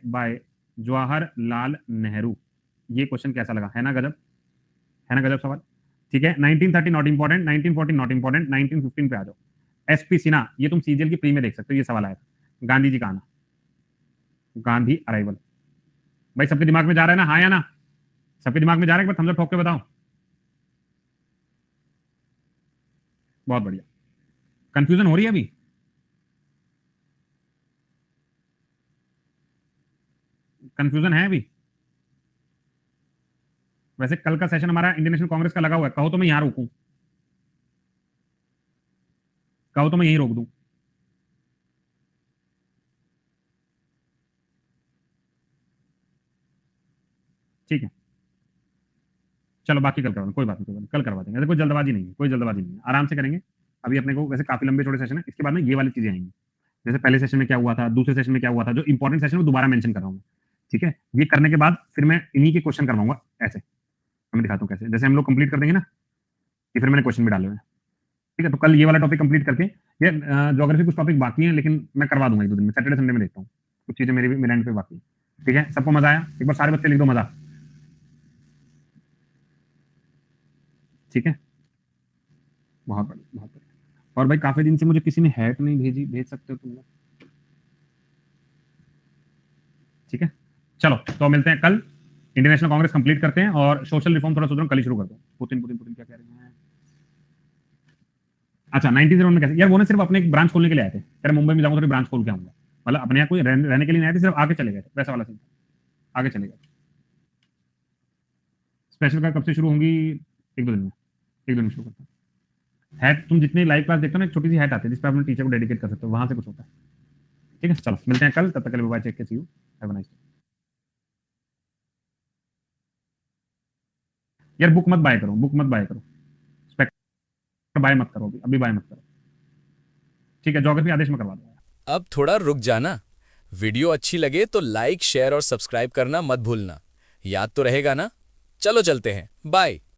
by Jawaharlal Nehru. ये क्वेश्चन कैसा लगा? है ना गजब, है ना गजब सवाल। ठीक है, 1930 नॉट इंपॉर्टेंट, 1914 नॉट इंपॉर्टेंट, 1915 पे आ जाओ। एसपी सिन्हा, ये तुम सीजीएल की प्री में देख सकते हो, ये सवाल आया था। गांधी जी का आना, गांधी अराइवल। भाई सबके दिमाग में जा रहा है ना, हाँ या ना? सबके दिमाग में जा रहा है? थम्स अप ठोक के बताओ। बहुत बढ़िया। कंफ्यूजन हो रही है अभी? कंफ्यूजन है अभी? वैसे कल का सेशन हमारा इंडियन नेशनल कांग्रेस का लगा हुआ है, कहो तो मैं यहां रोकूं, कहो तो मैं यहीं रोक दूं। ठीक है, चलो बाकी कल करवा, कोई बात नहीं, कल करवा देंगे। कोई जल्दबाजी नहीं है, कोई जल्दबाजी नहीं है, आराम से करेंगे। अभी अपने को वैसे काफी लंबे छोटे सेशन है, इसके बाद में ये वाली चीजें आएंगी। जैसे पहले सेशन में क्या हुआ था, दूसरे सेशन में क्या हुआ था, जो इंपॉर्टेंट सेशन वो दोबारा मेंशन कर रहा हूँ। ठीक है, ये करने के बाद फिर मैं इन्हीं के क्वेश्चन करवाऊंगा। ऐसे मैं दिखाता हूँ कैसे, जैसे हम लोग कंप्लीट कर देंगे ना, ये फिर मैंने क्वेश्चन भी डाले हुए हैं। ठीक है, तो कल ये वाला टॉपिक कंप्लीट करके, ये ज्योग्राफी कुछ टॉपिक बाकी हैं, लेकिन मैं करवा दूंगा 1-2 दिन में, सैटरडे संडे में देखता हूँ, कुछ चीजें मेरी भी मेरे एंड पे बाकी है। ठीक है, सबको मजा आया? एक बार सारे बच्चे लिख दो मजा। ठीक है, बहुत बढ़िया, बहुत बढ़िया। और भाई काफी दिन से मुझे किसी ने हैट नहीं भेजी, भेज सकते हो तुम लोग? ठीक है, चलो तो मिलते हैं कल। इंडियन नेशनल कांग्रेस कंप्लीट करते हैं, और सोशल रिफॉर्म थोड़ा सोच रहा हूँ कल ही शुरू करते हैं। पुतिन पुतिन पुतिन क्या कह रहे हैं? अच्छा 1901 में कैसे? यार वो ना सिर्फ अपने एक ब्रांच खोलने के लिए आए थे, यार मुंबई में जाऊंगा थोड़ी ब्रांच खोल के आऊंगा, मतलब अपने यहाँ कोई रहने के लिए नहीं आए थे, सिर्फ आगे चले गए थे, वैसा वाला सीन। आगे चले गए। स्पेशल क्लास कब से शुरू होंगी? 1-2 दिन में, 1-2 दिन में शुरू करता हूँ। हैट तुम जितने लाइव क्लास देखते हो ना, एक छोटी सी हैट आती है जिस पर अपने टीचर को डेडिकेट कर सकते हो, वहां से कुछ होता है। ठीक है, चलो मिलते हैं कल, तब तक के लिए bye, take care, see you, have a nice day. यार बुक मत बाय करो, बुक मत बाय करो, स्पेक्टर बाय मत करो, अभी बाय मत करो। ठीक है, ज्योग्राफी आदेश में करवा दूंगा। अब थोड़ा रुक जाना। वीडियो अच्छी लगे तो लाइक, शेयर और सब्सक्राइब करना मत भूलना। याद तो रहेगा ना? चलो चलते हैं, बाय।